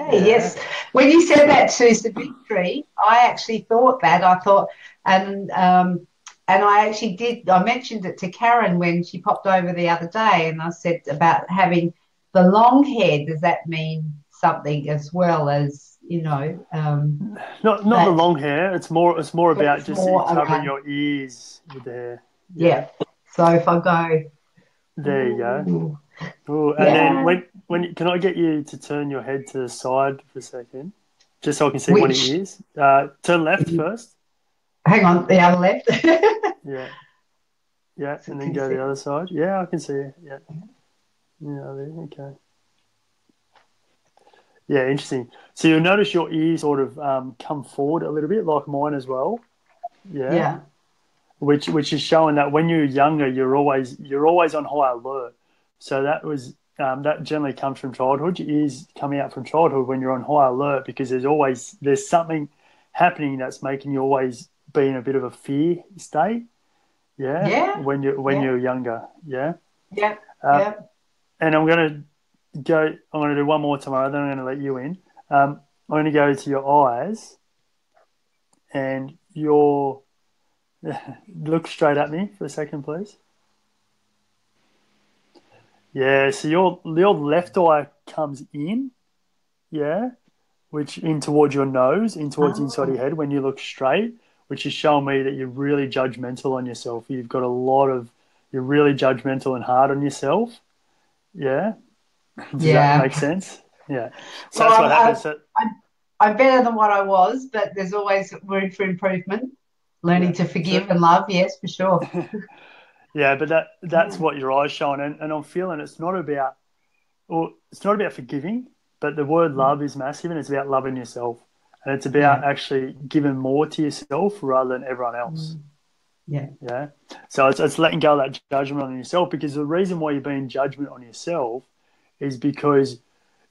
Okay, yes. When you said that to Savitri, I actually thought that. I thought, and I actually did. I mentioned it to Karen when she popped over the other day, and I said about having the long hair. Does that mean something as well as Not the long hair. It's more about it's just more covering around, your ears with the hair. yeah. So if I go, There you go. Ooh, and yeah, then when can I get you to turn your head to the side for a second, just so I can see one of which your ears? Turn left first. hang on, the other left. Yeah, yeah, So and then can you go to see? the other side. Yeah, I can see it. Yeah, yeah, there. Okay. Yeah, interesting. So you'll notice your ears sort of come forward a little bit, like mine as well. Yeah, Yeah, which is showing that when you're younger, you're always on high alert. So that generally comes from childhood. Your ears coming out from childhood when you're on high alert because there's something happening that's making you always be in a bit of a fear state. Yeah, yeah, when yeah, you're younger. Yeah, yeah, uh, yeah. and I'm gonna go. I'm gonna do one more tomorrow. Then I'm gonna let you in. I'm gonna go to your eyes and your look straight at me for a second, please. Yeah, so your left eye comes in, yeah, which in towards your nose, in towards the inside of Oh, your head when you look straight, which is showing me that you're really judgmental on yourself. You're really judgmental and hard on yourself. Yeah, does that yeah. make sense? Yeah. So Well, that's what happens. So, I'm better than what I was, but there's always room for improvement. yeah. Learning to So forgive and love, yes, for sure. yeah, but that's Yeah, what your eyes showing, and I'm feeling it's not about forgiving, but the word love is massive, and it's about loving yourself, and it's about yeah, actually giving more to yourself rather than everyone else. yeah, Yeah. So it's letting go of that judgment on yourself because the reason why you're being judgment on yourself is because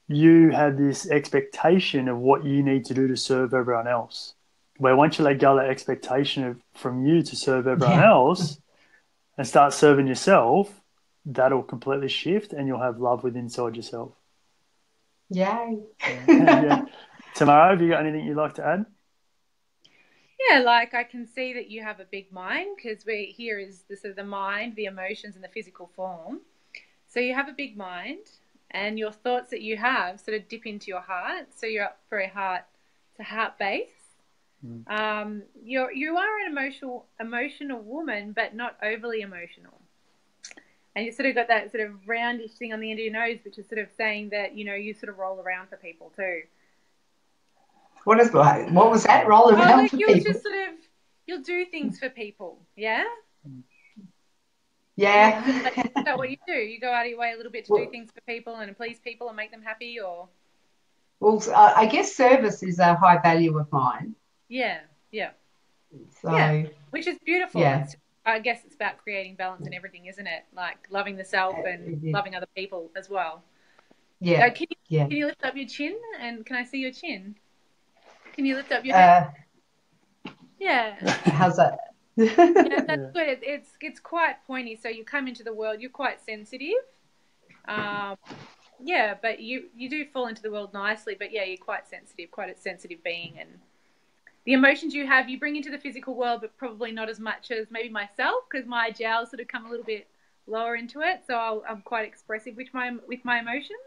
you have this expectation of what you need to do to serve everyone else. Where once you let go of that expectation from you to serve everyone yeah. else and start serving yourself, that'll completely shift and you'll have love within inside yourself. Yay. Yeah. Yeah. Tamara, have you got anything you'd like to add? Yeah, like I can see that you have a big mind because here is the sort of the mind, the emotions, and the physical form. So you have a big mind, and your thoughts that you have sort of dip into your heart. So you're up for a heart to heart base. You are an emotional woman, but not overly emotional. And you sort of got that sort of roundish thing on the end of your nose, which is sort of saying that you sort of roll around for people too. What was that? Roll Oh, around like for you'll people. just sort of you'll do things for people, yeah. Yeah. Is that what you do? You go out of your way a little bit to do well, things for people and please people and make them happy, or well, I guess service is a high value of mine. yeah, yeah, yeah, So, which is beautiful. yeah. It's I guess it's about creating balance in everything, isn't it? Like loving the self and loving other people as well. Yeah. Can Yeah. you lift up your chin and can I see your chin? Can you lift up your head? Uh, Yeah. how's that? Yeah, that's Yeah. good. It's quite pointy. So you come into the world, you're quite sensitive. Yeah, but you do fall into the world nicely. But yeah, you're quite sensitive, quite a sensitive being, and the emotions you have, you bring into the physical world, but probably not as much as maybe myself, because my jowls sort of come a little bit lower into it. So I'm quite expressive with my emotions.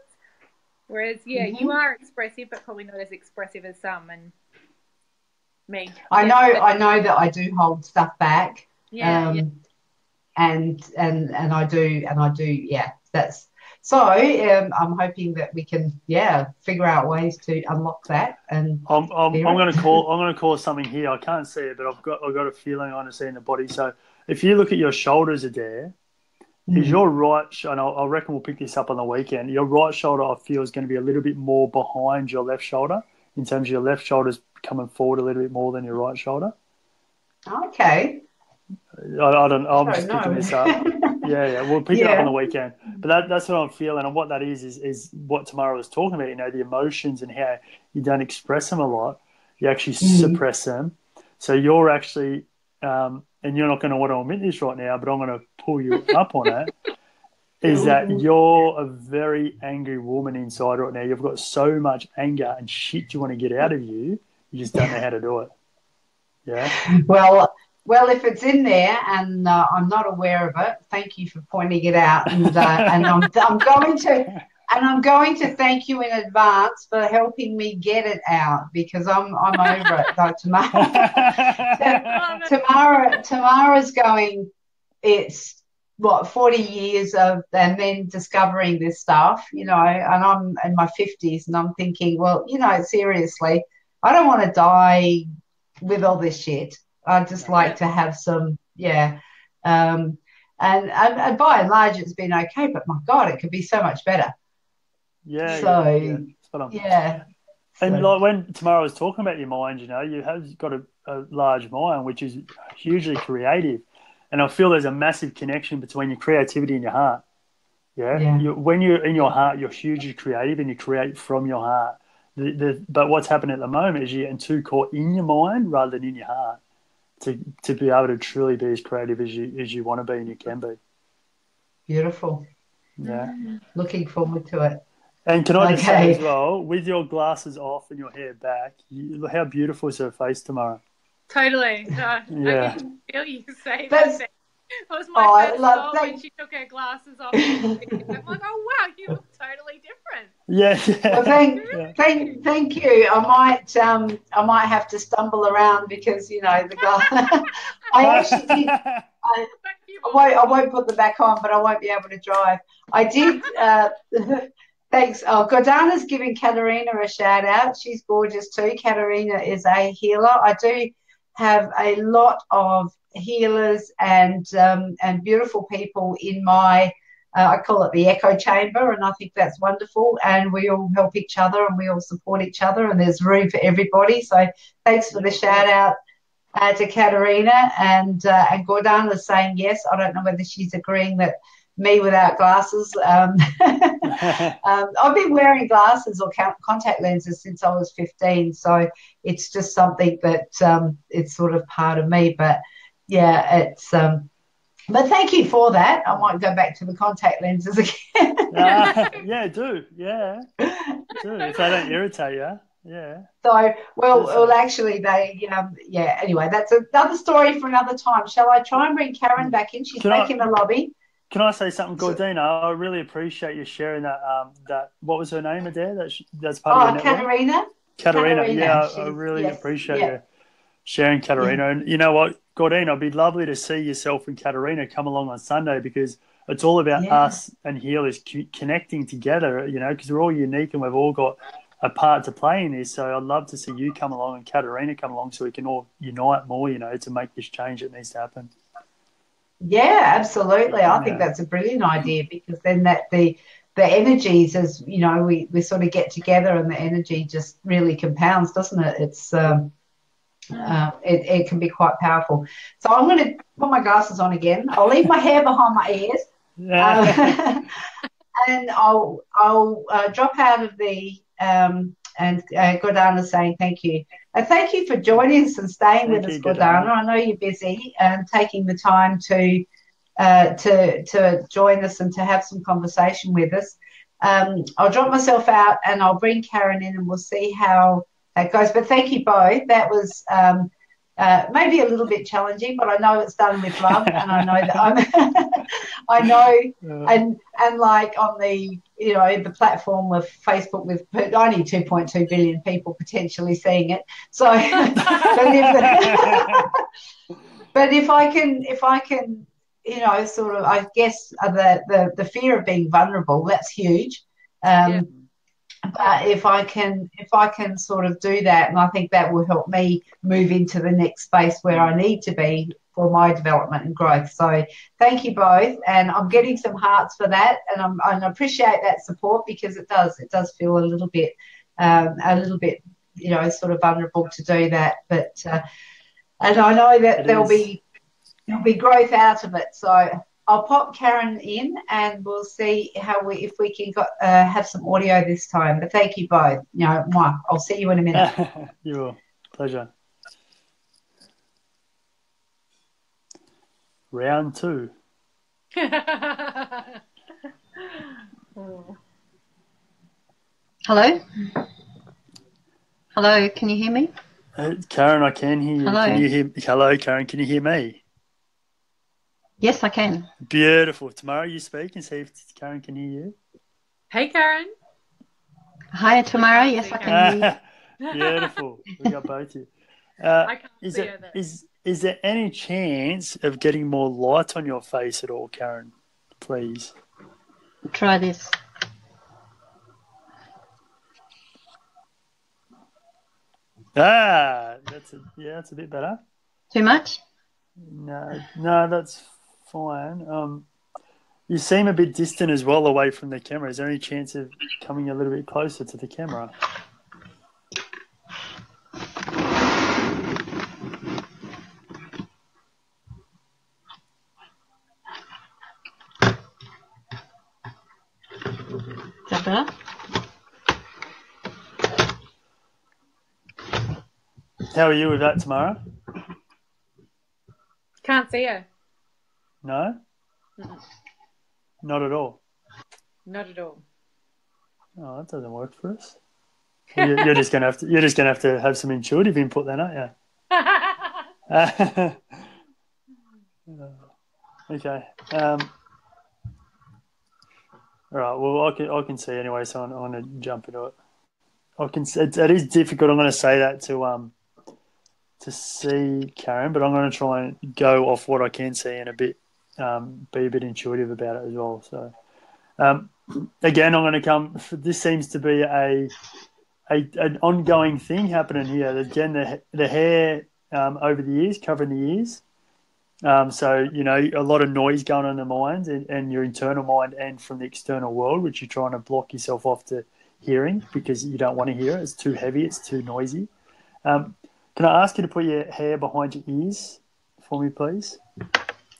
Whereas, yeah, you are expressive, but probably not as expressive as some and me. I Yeah, know that I do hold stuff back. yeah, yeah. And I do, yeah. That's so. I'm hoping that we can, figure out ways to unlock that and I'm clear going to it. call something here. I can't see it, but I've got a feeling I see in the body. So if you look at your shoulders, Adaire, is your right, and I reckon we'll pick this up on the weekend. Your right shoulder, I feel, is going to be a little bit more behind your left shoulder in terms of your left shoulder's coming forward a little bit more than your right shoulder. Okay. I don't. I I'm don't just picking this up. know. Yeah. We'll pick it up on Yeah. the weekend. But that's what I'm feeling, and what that is what Tamara was talking about. The emotions and how you don't express them a lot. You actually suppress them. So you're actually, and you're not going to want to admit this right now, but I'm going to pull you up on it. is that you're a very angry woman inside right now. You've got so much anger and shit you want to get out of you. You just don't know how to do it. Yeah. Well, if it's in there and I'm not aware of it, thank you for pointing it out, and I'm going to thank you in advance for helping me get it out, because I'm over it. Like Tamara's going. It's what 40 years of and then discovering this stuff, and I'm in my 50s, and I'm thinking, well, seriously, I don't want to die with all this shit. I'd just like to have some, and by and large, it's been okay. But my God, it could be so much better. Yeah. So, yeah. And like when Tamara was talking about your mind, you have got a large mind, which is hugely creative. And I feel there's a massive connection between your creativity and your heart. Yeah. When you're in your heart, you're hugely creative and you create from your heart. But what's happening at the moment is you're getting too caught in your mind rather than in your heart to be able to truly be as creative as you want to be and you can be. Beautiful. Yeah. Looking forward to it. And can I just say as well, with your glasses off and your hair back, how beautiful is her face tomorrow? Totally. I can feel you say that. It was my first thought when she took her glasses off. I'm like, oh wow, you look totally different. Yeah. Well, thank you. I might have to stumble around because the glass. I actually did. I won't put them back on, but I won't be able to drive. I did. Thanks. Oh, Gordana's giving Katerina a shout out. She's gorgeous too. Katerina is a healer. I do have a lot of healers and beautiful people in my I call it the echo chamber, and I think that's wonderful, and we all help each other and we all support each other, and there's room for everybody. So thanks for the shout out to Katerina, and Gordana's saying yes. I don't know whether she's agreeing that me without glasses. I've been wearing glasses or contact lenses since I was 15, so it's just something that it's sort of part of me. But it's but thank you for that. I might go back to the contact lenses again. Do if they don't irritate you. Yeah. So well, actually, they Anyway, that's another story for another time. Shall I try and bring Karen back in? She's back in the lobby. Can I say something, Gordina? I really appreciate you sharing that. That what was her name, Adaire? That's part of your network. Katerina. Yeah, I really appreciate you sharing Katerina. Yeah. And you know what, Gordina, it'd be lovely to see yourself and Katerina come along on Sunday, because it's all about us and healers connecting together. Because we're all unique and we've all got a part to play in this. So I'd love to see you come along and Katerina come along, so we can all unite more. To make this change that needs to happen. Yeah, absolutely. I think that's a brilliant idea, because then the energies, as we sort of get together and the energy just really compounds, doesn't it? It's it can be quite powerful. So I'm going to put my glasses on again. I'll leave my hair behind my ears, and I'll drop out of the and Gordana's saying thank you. Thank you for joining us and staying with us, Gordana. I know you're busy and taking the time to join us and to have some conversation with us. I'll drop myself out and I'll bring Karen in, and we'll see how that goes. But thank you both. That was maybe a little bit challenging, but I know it's done with love, and I know that and like on the the platform of Facebook with only 2.2 billion people potentially seeing it. So, but if I can, sort of, I guess the fear of being vulnerable, that's huge. But if I can sort of do that, and I think that will help me move into the next space where I need to be for my development and growth. So thank you both, and I'm getting some hearts for that, and I appreciate that support, because it does feel a little bit sort of vulnerable to do that, but and I know that there'll be growth out of it. So I'll pop Karen in, and we'll see if we can have some audio this time. But thank you both. I'll see you in a minute. You will. Pleasure. Round 2. Hello? Hello, can you hear me? Karen, I can hear you. Hello? Can you hear? Hello, Karen. Can you hear me? Yes, I can. Beautiful. Tamara, you speak and see if Karen can hear you. Hey, Karen. Hi, Tamara. Yes, I can hear you. Beautiful. We got both of you. I can't see her there. Is there any chance of getting more light on your face at all, Karen? Please. Try this. That's a bit better. Too much? No, that's fine. You seem a bit distant as well away from the camera. Is there any chance of coming a little bit closer to the camera? Is that better? How are you with that, Tamara? Can't see her. No? Mm-mm. Not at all. Not at all. Oh, that doesn't work for us. You're just gonna have to have some intuitive input then, aren't you? Okay. All right. Well, I can see anyway, so I'm going to jump into it. It is difficult. I'm going to say that to see Karen, but I'm going to try and go off what I can see and be a bit intuitive about it as well. So, again, I'm going to come. This seems to be an ongoing thing happening here. Again, the hair over the ears, covering the ears. So, a lot of noise going on in the mind and your internal mind and from the external world, which you're trying to block yourself off to hearing because you don't want to hear it. It's too heavy. It's too noisy. Can I ask you to put your hair behind your ears for me, please,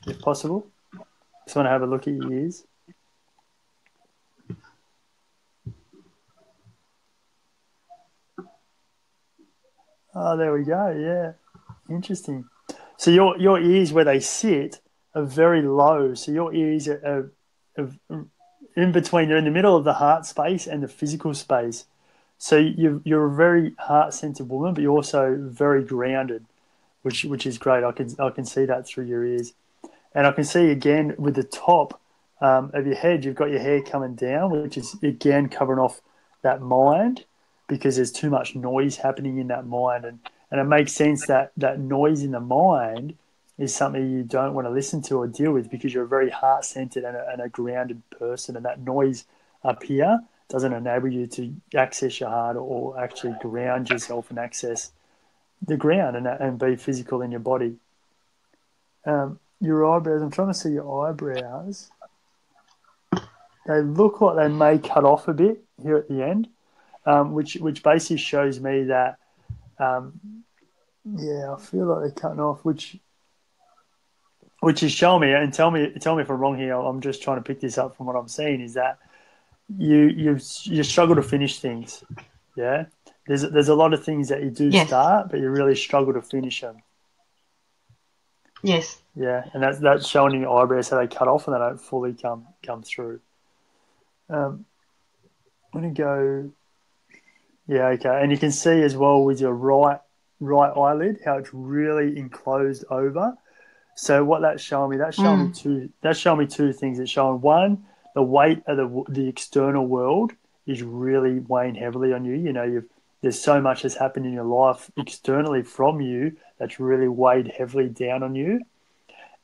if possible? Just want to have a look at your ears. Oh, there we go. Yeah, interesting. So your ears, where they sit, are very low. So your ears are in between. They're in the middle of the heart space and the physical space. So you're a very heart-centered woman, but you're also very grounded, which is great. I can see that through your ears, and I can see again with the top of your head, you've got your hair coming down, which is again covering off that mind because there's too much noise happening in that mind, and it makes sense that noise in the mind is something you don't want to listen to or deal with because you're a very heart-centered and a grounded person, and that noise up here doesn't enable you to access your heart or actually ground yourself and access the ground and be physical in your body. Your eyebrows, I'm trying to see your eyebrows. They look like they may cut off a bit here at the end, which basically shows me that, I feel like they're cutting off, which is showing me, and tell me if I'm wrong here. I'm just trying to pick this up from what I'm seeing, is that you struggle to finish things. Yeah, there's a lot of things that you do start, but you really struggle to finish them. Yes. Yeah, and that's showing in your eyebrows how they cut off and they don't fully come through. I'm gonna go. Yeah, okay, and you can see as well with your right eyelid how it's really enclosed over. So what that's showing me, that's showing me two things. It's showing, one, the weight of the external world is really weighing heavily on you. There's so much that's happened in your life externally from you that's really weighed heavily down on you.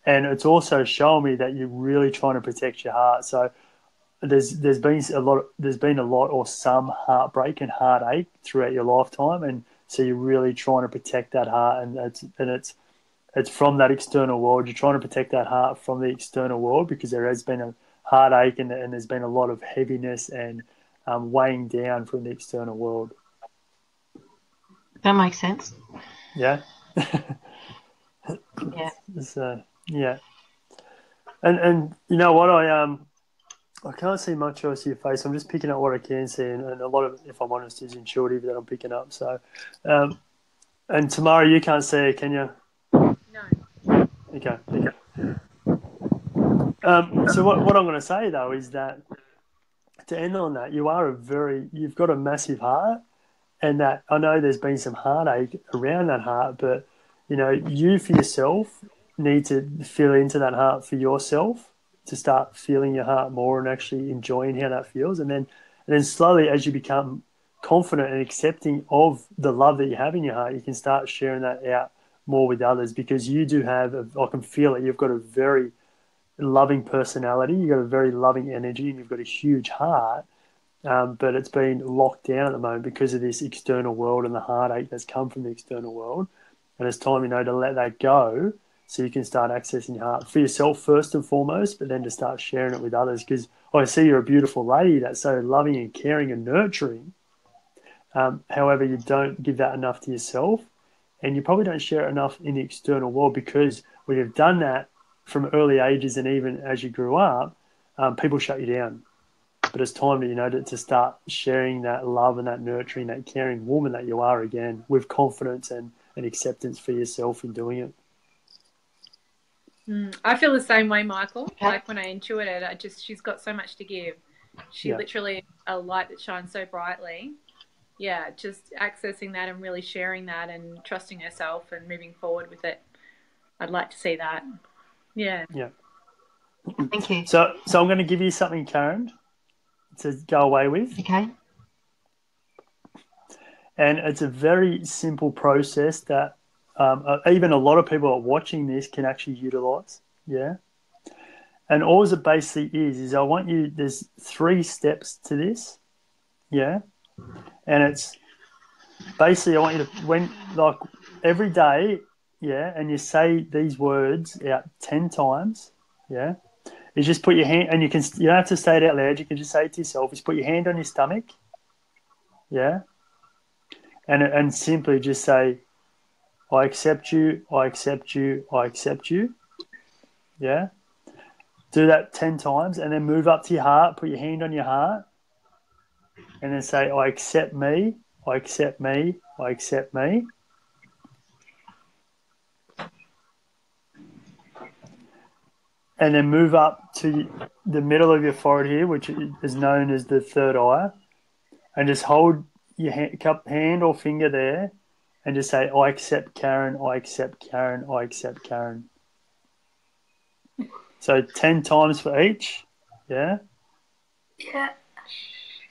And it's also showing me that you're really trying to protect your heart. So there's been a lot or some heartbreak and heartache throughout your lifetime, and so you're really trying to protect that heart, and it's from that external world. You're trying to protect that heart from the external world because there has been a heartache and there's been a lot of heaviness and weighing down from the external world. That makes sense. Yeah. Yeah. Yeah. And you know what, I can't see much else of your face. I'm just picking up what I can see, and a lot of, if I'm honest, is intuitive that I'm picking up. So, and Tamara, you can't see it, can you? No. Okay. So what I'm going to say though is that to end on that, you've got a massive heart, and that I know there's been some heartache around that heart, but you for yourself need to feel into that heart for yourself to start feeling your heart more and actually enjoying how that feels, and then slowly, as you become confident and accepting of the love that you have in your heart, you can start sharing that out more with others, because you do I can feel it. You've got a very loving personality, you've got a very loving energy, and you've got a huge heart, but it's been locked down at the moment because of this external world and the heartache that's come from the external world. And it's time, to let that go, so you can start accessing your heart for yourself first and foremost, but then to start sharing it with others. Because I see you're a beautiful lady that's so loving and caring and nurturing. However, you don't give that enough to yourself, and you probably don't share it enough in the external world, because when you've done that from early ages and even as you grew up, people shut you down. But it's time to start sharing that love and that nurturing, that caring woman that you are again, with confidence and acceptance for yourself in doing it. I feel the same way, Michael. Like when I intuit it, she's got so much to give. She literally is a light that shines so brightly. Yeah, just accessing that and really sharing that and trusting herself and moving forward with it. I'd like to see that. Yeah. Yeah. Thank you. So I'm going to give you something, Karen, to go away with. Okay. And it's a very simple process that even a lot of people watching this can actually utilize. Yeah. And all it basically is I want you, there's 3 steps to this. Yeah. And it's basically, I want you to, every day, and you say these words out 10 times, you just put your hand, and you don't have to say it out loud, you can just say it to yourself, just put your hand on your stomach, and simply just say, I accept you, I accept you, I accept you, Do that 10 times, and then move up to your heart, put your hand on your heart, and then say, I accept me, I accept me, I accept me. And then move up to the middle of your forehead here, which is known as the third eye, and just hold your hand or finger there and just say, I accept Karen, I accept Karen, I accept Karen. So 10 times for each, Yeah.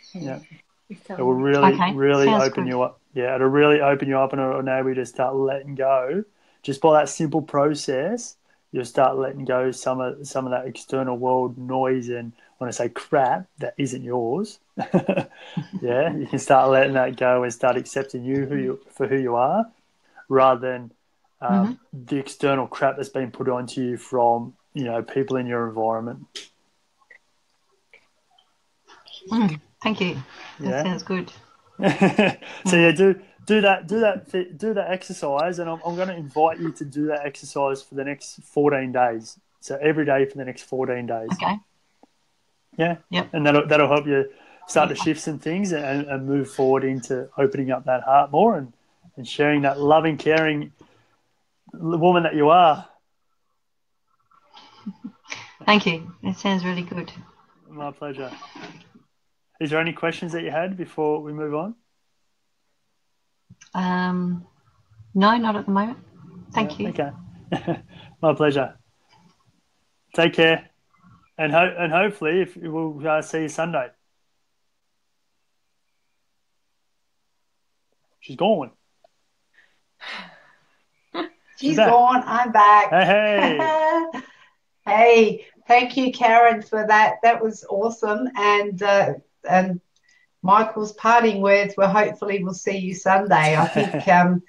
It will really open you up. Yeah, it'll really open you up, and it'll enable you to start letting go. Just by that simple process, you'll start letting go some of that external world noise and, when I say crap, that isn't yours. You can start letting that go and start accepting you for who you are, rather than the external crap that's been put onto you from people in your environment. Thank you. That sounds good. So do that exercise, and I'm going to invite you to do that exercise for the next 14 days. So every day for the next 14 days. Okay. Yeah. Yep. And that'll help you start to shift some things and move forward into opening up that heart more and sharing that loving, caring woman that you are. Thank you. It sounds really good. My pleasure. Is there any questions that you had before we move on? No, not at the moment. Thank you. Okay. My pleasure. Take care. And hopefully we'll see you Sunday. She's gone. She's gone. I'm back. Hey. Hey, thank you, Karen, for that. That was awesome. And Michael's parting words were, hopefully we'll see you Sunday. I think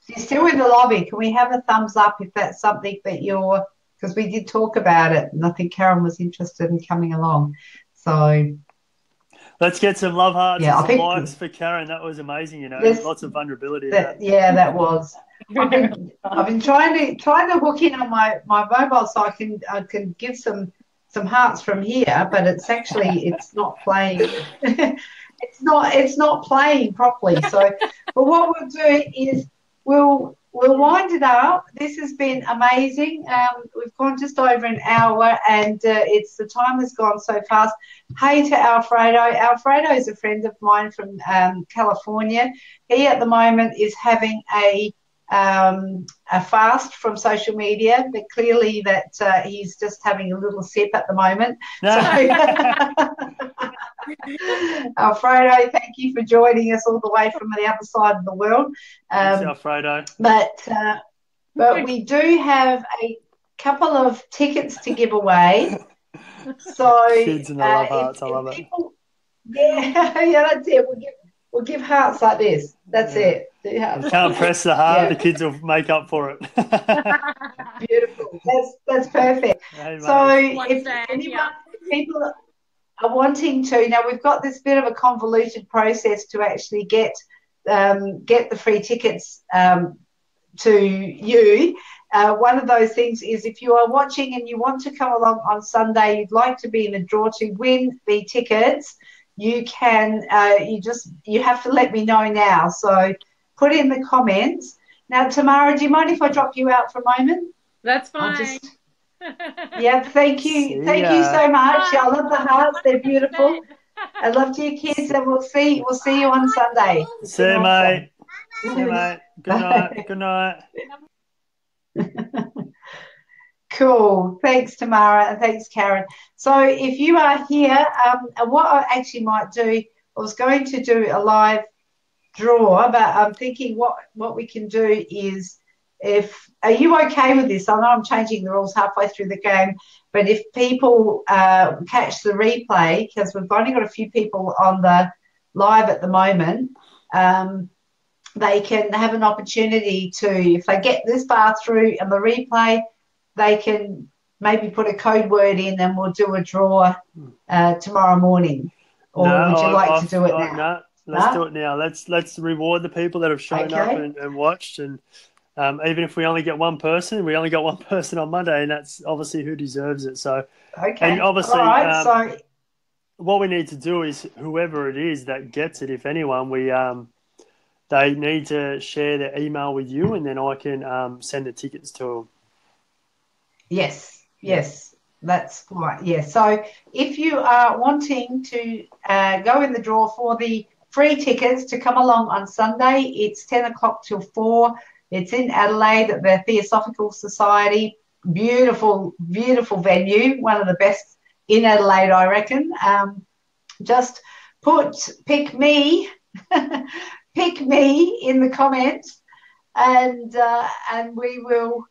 she's still in the lobby. Can we have a thumbs up if that's something that because we did talk about it, and I think Karen was interested in coming along. So let's get some love hearts and some likes for Karen. That was amazing, lots of vulnerability. That was. I've been trying to hook in on my mobile so I can give some hearts from here, but it's not playing. It's not playing properly. So, but what we'll do is we'll we'll wind it up. This has been amazing. We've gone just over an hour, and the time has gone so fast. Hey to Alfredo. Alfredo is a friend of mine from California. He at the moment is having a fast from social media, but clearly that he's just having a little sip at the moment. Alfredo, thank you for joining us all the way from the other side of the world. Thanks, Alfredo. But we do have a couple of tickets to give away. So kids and the love hearts, I love it. Yeah, that's it. We'll give hearts like this. That's it. You can't press the heart. The kids will make up for it. Beautiful. That's perfect. Hey, so if people are wanting to, now we've got this bit of a convoluted process to actually get the free tickets to you. One of those things is if you are watching and you want to come along on Sunday, you'd like to be in the draw to win the tickets, you can you have to let me know now. So put in the comments. Now, Tamara, do you mind if I drop you out for a moment? That's fine. Thank you. Thank you so much. I love the hearts. They're beautiful. I love you kids, and we'll see you on Sunday. See you, mate. See you, mate. Good night. Good night. Cool. Thanks, Tamara, and thanks, Karen. So if you are here, what I actually might do, I was going to do a live draw, but I'm thinking what we can do is, are you okay with this? I know I'm changing the rules halfway through the game, but if people catch the replay, because we've only got a few people on the live at the moment, they can have an opportunity to, if they get this far through and the replay, they can maybe put a code word in and we'll do a draw tomorrow morning. Or would you like to do it now? No, let's do it now. Let's reward the people that have shown up and watched. And even if we only get one person, we only got one person on Monday, and that's obviously who deserves it. So, and obviously, what we need to do is whoever it is that gets it, if anyone, they need to share their email with you, and then I can send the tickets to them. Yes, that's right. Yeah. So if you are wanting to go in the draw for the free tickets to come along on Sunday, it's 10 o'clock till 4. It's in Adelaide at the Theosophical Society. Beautiful, beautiful venue. One of the best in Adelaide, I reckon. Just pick me in the comments, and we will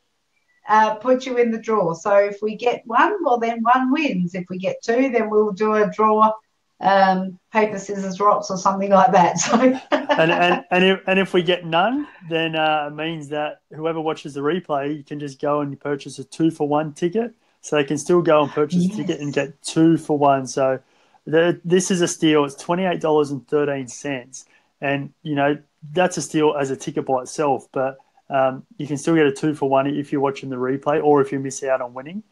put you in the draw. So if we get one, well, then one wins. If we get two, then we'll do a draw, paper, scissors, rocks, or something like that. So and if we get none, then it means that whoever watches the replay, you can just go and purchase a 2-for-1 ticket. So they can still go and purchase a ticket and get 2 for 1. So this is a steal. It's $28.13, and that's a steal as a ticket by itself. But you can still get a 2-for-1 if you're watching the replay or if you miss out on winning.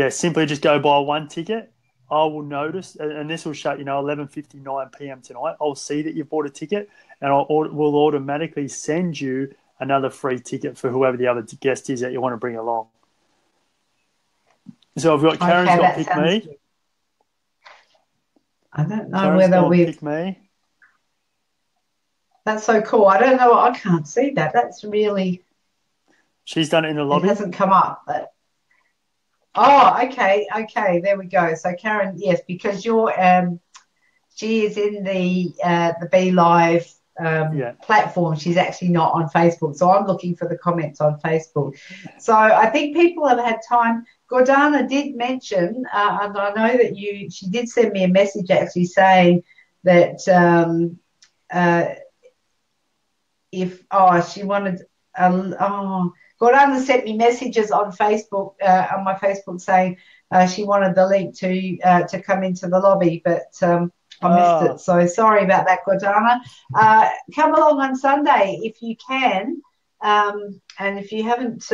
Simply just go buy one ticket. I will notice, and this will shut 11:59 p.m. tonight. I'll see that you've bought a ticket, and we'll automatically send you another free ticket for whoever the other guest is that you want to bring along. So I've got Karen's got pick me. Good. I don't know Karen's whether we pick me. That's so cool. I don't know. I can't see that. That's really. She's done it in the lobby. It hasn't come up. But... Oh, okay. There we go. So Karen, yes, because she is in the Be Live platform. She's actually not on Facebook. So I'm looking for the comments on Facebook. So I think people have had time. Gordana did mention, and I know that she did send me a message actually saying that she wanted, Gordana sent me messages on Facebook, on my Facebook saying she wanted the link to come into the lobby, but I missed it. So sorry about that, Gordana. Come along on Sunday if you can, and if you haven't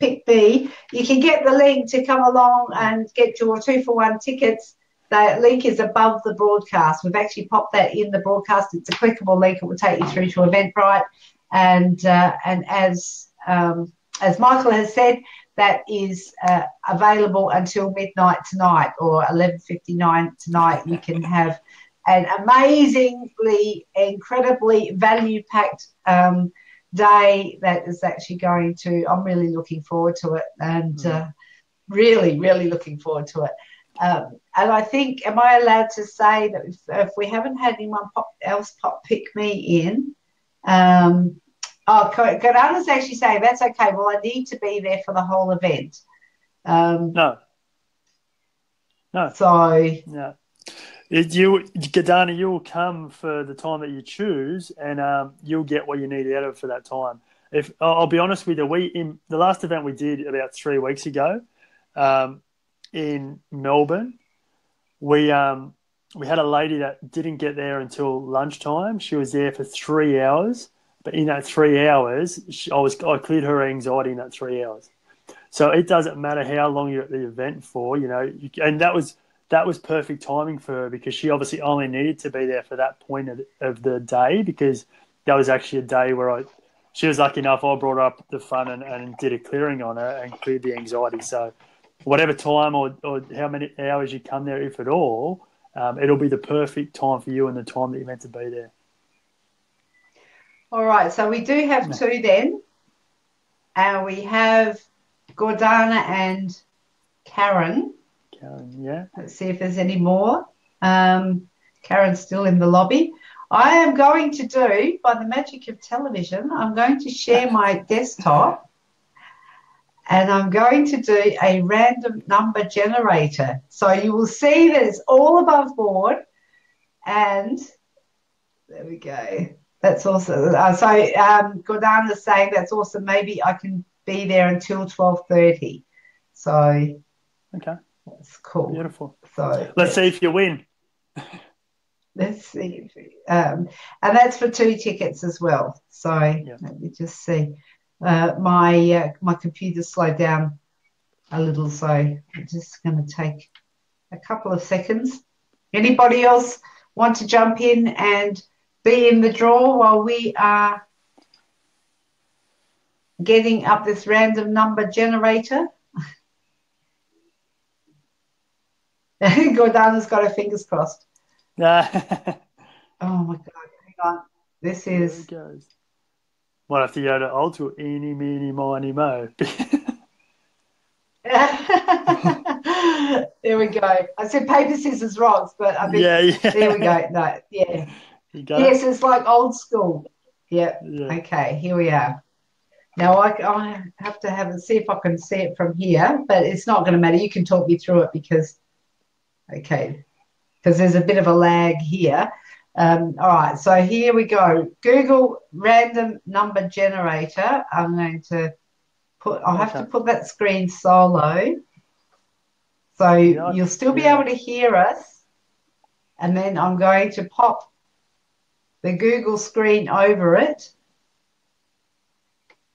picked B, you can get the link to come along and get your 2-for-1 tickets The link is above the broadcast. We've actually popped that in the broadcast. It's a clickable link. It will take you through to Eventbrite. And as Michael has said, that is available until midnight tonight or 11:59 tonight. You can have an amazingly, incredibly value-packed day that is actually going to. I'm really looking forward to it, and really, really looking forward to it. And I think, am I allowed to say that if we haven't had anyone else pick me in? Gordana's actually saying that's okay. Well, I need to be there for the whole event. No. So no. Gordana, you will come for the time that you choose, and you'll get what you need out of it for that time. If I'll be honest with you, in the last event we did about 3 weeks ago, in Melbourne, we had a lady that didn't get there until lunchtime. She was there for 3 hours, but in that 3 hours, I cleared her anxiety in that 3 hours. So it doesn't matter how long you're at the event for, and that was perfect timing for her because she obviously only needed to be there for that point of the day because that was actually a day where she was lucky enough. I brought up the fun and did a clearing on her and cleared the anxiety. So whatever time or how many hours you come there, if at all, it'll be the perfect time for you and the time that you're meant to be there. All right. So we do have two then. And we have Gordana and Karen. Yeah. Let's see if there's any more. Karen's still in the lobby. I am going to do, by the magic of television, I'm going to share my desktop and I'm going to do a random number generator. So you will see that it's all above board and there we go. That's awesome. Gordana's saying that's awesome. Maybe I can be there until 12:30. So okay, that's cool. Beautiful. So let's see if you win. Let's see. And that's for 2 tickets as well. So let me just see. My computer slowed down a little, so I'm just going to take a couple of seconds. Anybody else want to jump in and be in the draw while we are getting up this random number generator? Gordana's got her fingers crossed. Oh my God, hang on. This is... There it goes. Might have to go to Ultra, eeny, meeny, miny, mo. There we go. I said paper, scissors, rocks, but I think there we go. No, yeah. Yes, it's like old school. Yep. Yeah. Okay, here we are. Now I have to see if I can see it from here, but it's not going to matter. You can talk me through it because there's a bit of a lag here. All right, so here we go. Google random number generator. I'm going to I'll have to put that screen solo. So you'll still be able to hear us. And then I'm going to pop the Google screen over it.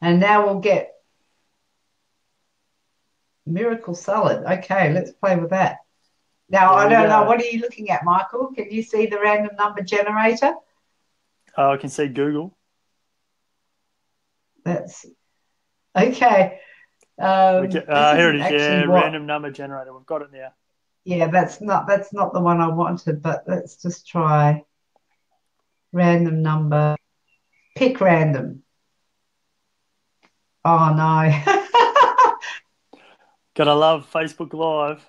And now we'll get Miracle Salad. Okay, let's play with that. Now, I don't know. What are you looking at, Michael? Can you see the random number generator? I can see Google. That's okay. Here it is. Yeah, random number generator. We've got it now. Yeah, that's not the one I wanted, but let's just try random number. Pick random. Oh no. Gotta love Facebook Live.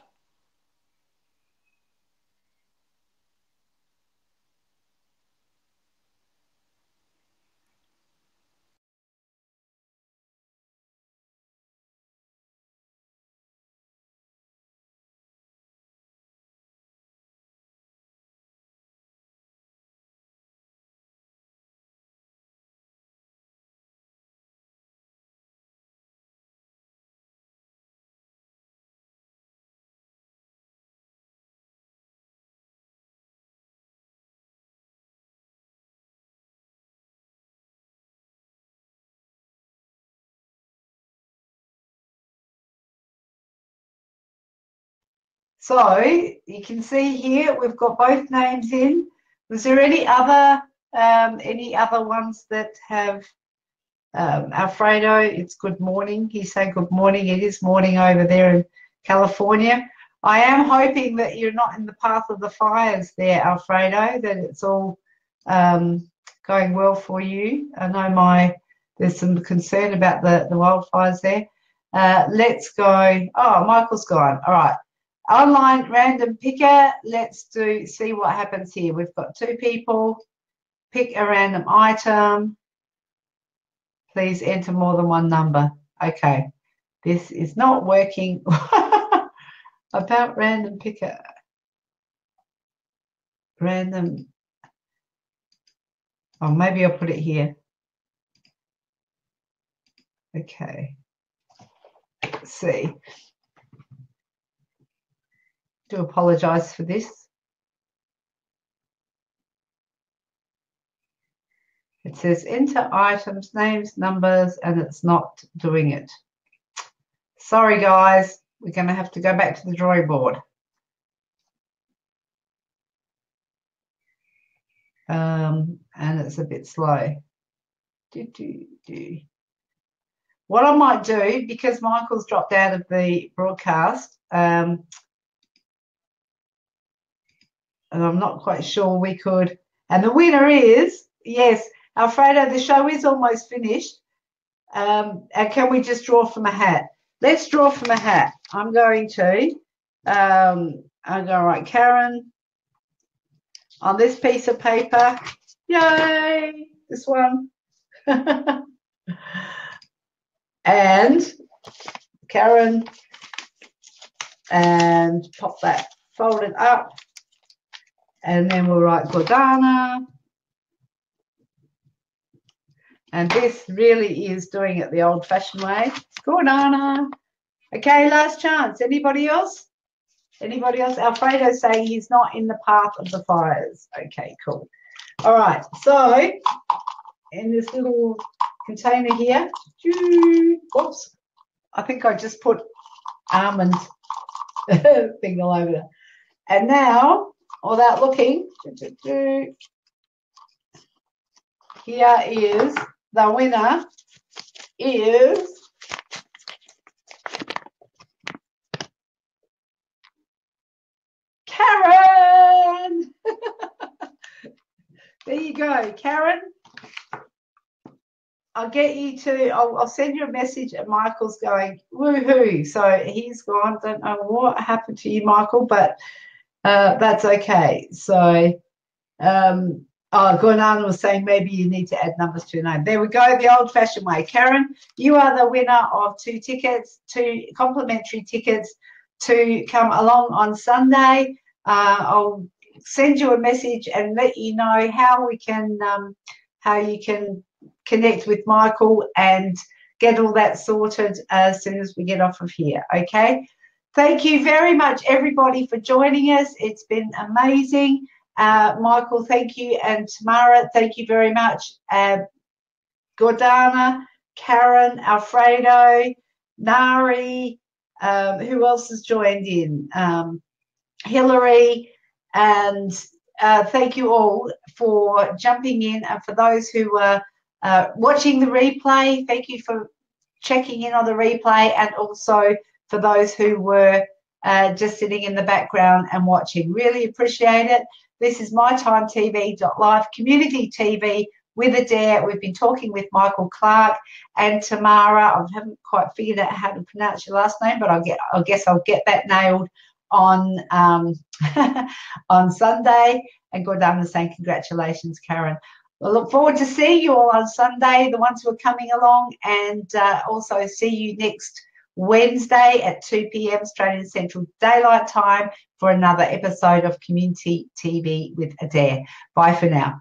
So you can see here we've got both names in. Was there any other ones that have Alfredo? It's good morning. He's saying good morning. It is morning over there in California. I am hoping that you're not in the path of the fires there, Alfredo, that it's all going well for you. I know there's some concern about the wildfires there. Let's go. Oh, Michael's gone. All right. Online random picker. Let's see what happens here. We've got 2 people. Pick a random item. Please enter more than one number. Okay. This is not working. About random picker. Random. Oh, maybe I'll put it here. Okay. Let's see. Do apologise for this. It says enter items, names, numbers, and it's not doing it. Sorry, guys. We're going to have to go back to the drawing board. And it's a bit slow. What I might do, because Michael's dropped out of the broadcast, and I'm not quite sure we could, and the winner is, yes, Alfredo, the show is almost finished. And can we just draw from a hat? Let's draw from a hat. I'm going to write Karen on this piece of paper. Yay, this one. And Karen, and pop that, fold it up, and then we'll write Gordana. And this really is doing it the old-fashioned way. Gordana. Okay, last chance. Anybody else? Anybody else? Alfredo's saying he's not in the path of the fires. Okay, cool. All right, so in this little container here, whoops, I think I just put almond thing all over there. And now, without looking, here is the winner is Karen. There you go, Karen. I'll get you to, I'll send you a message, and Michael's going, woohoo. So he's gone. Don't know what happened to you, Michael, but that's okay. So, Gordana was saying maybe you need to add numbers to your name. There we go, the old-fashioned way. Karen, you are the winner of 2 tickets, 2 complimentary tickets to come along on Sunday. I'll send you a message and let you know how we can, how you can connect with Michael and get all that sorted as soon as we get off of here. Okay. Thank you very much, everybody, for joining us. It's been amazing. Michael, thank you, and Tamara, thank you very much. Gordana, Karen, Alfredo, Nari, who else has joined in? Hillary, and thank you all for jumping in, and for those who were watching the replay, thank you for checking in on the replay, and also for those who were just sitting in the background and watching. Really appreciate it. This is mytimetv.live community TV with Adaire. We've been talking with Michael Clarke and Tamara. I haven't quite figured out how to pronounce your last name, but I guess I'll get that nailed on on Sunday. And Gordana saying congratulations, Karen. I look forward to seeing you all on Sunday, the ones who are coming along, and also see you next Wednesday at 2 p.m. Australian Central Daylight Time for another episode of Community TV with Adaire. Bye for now.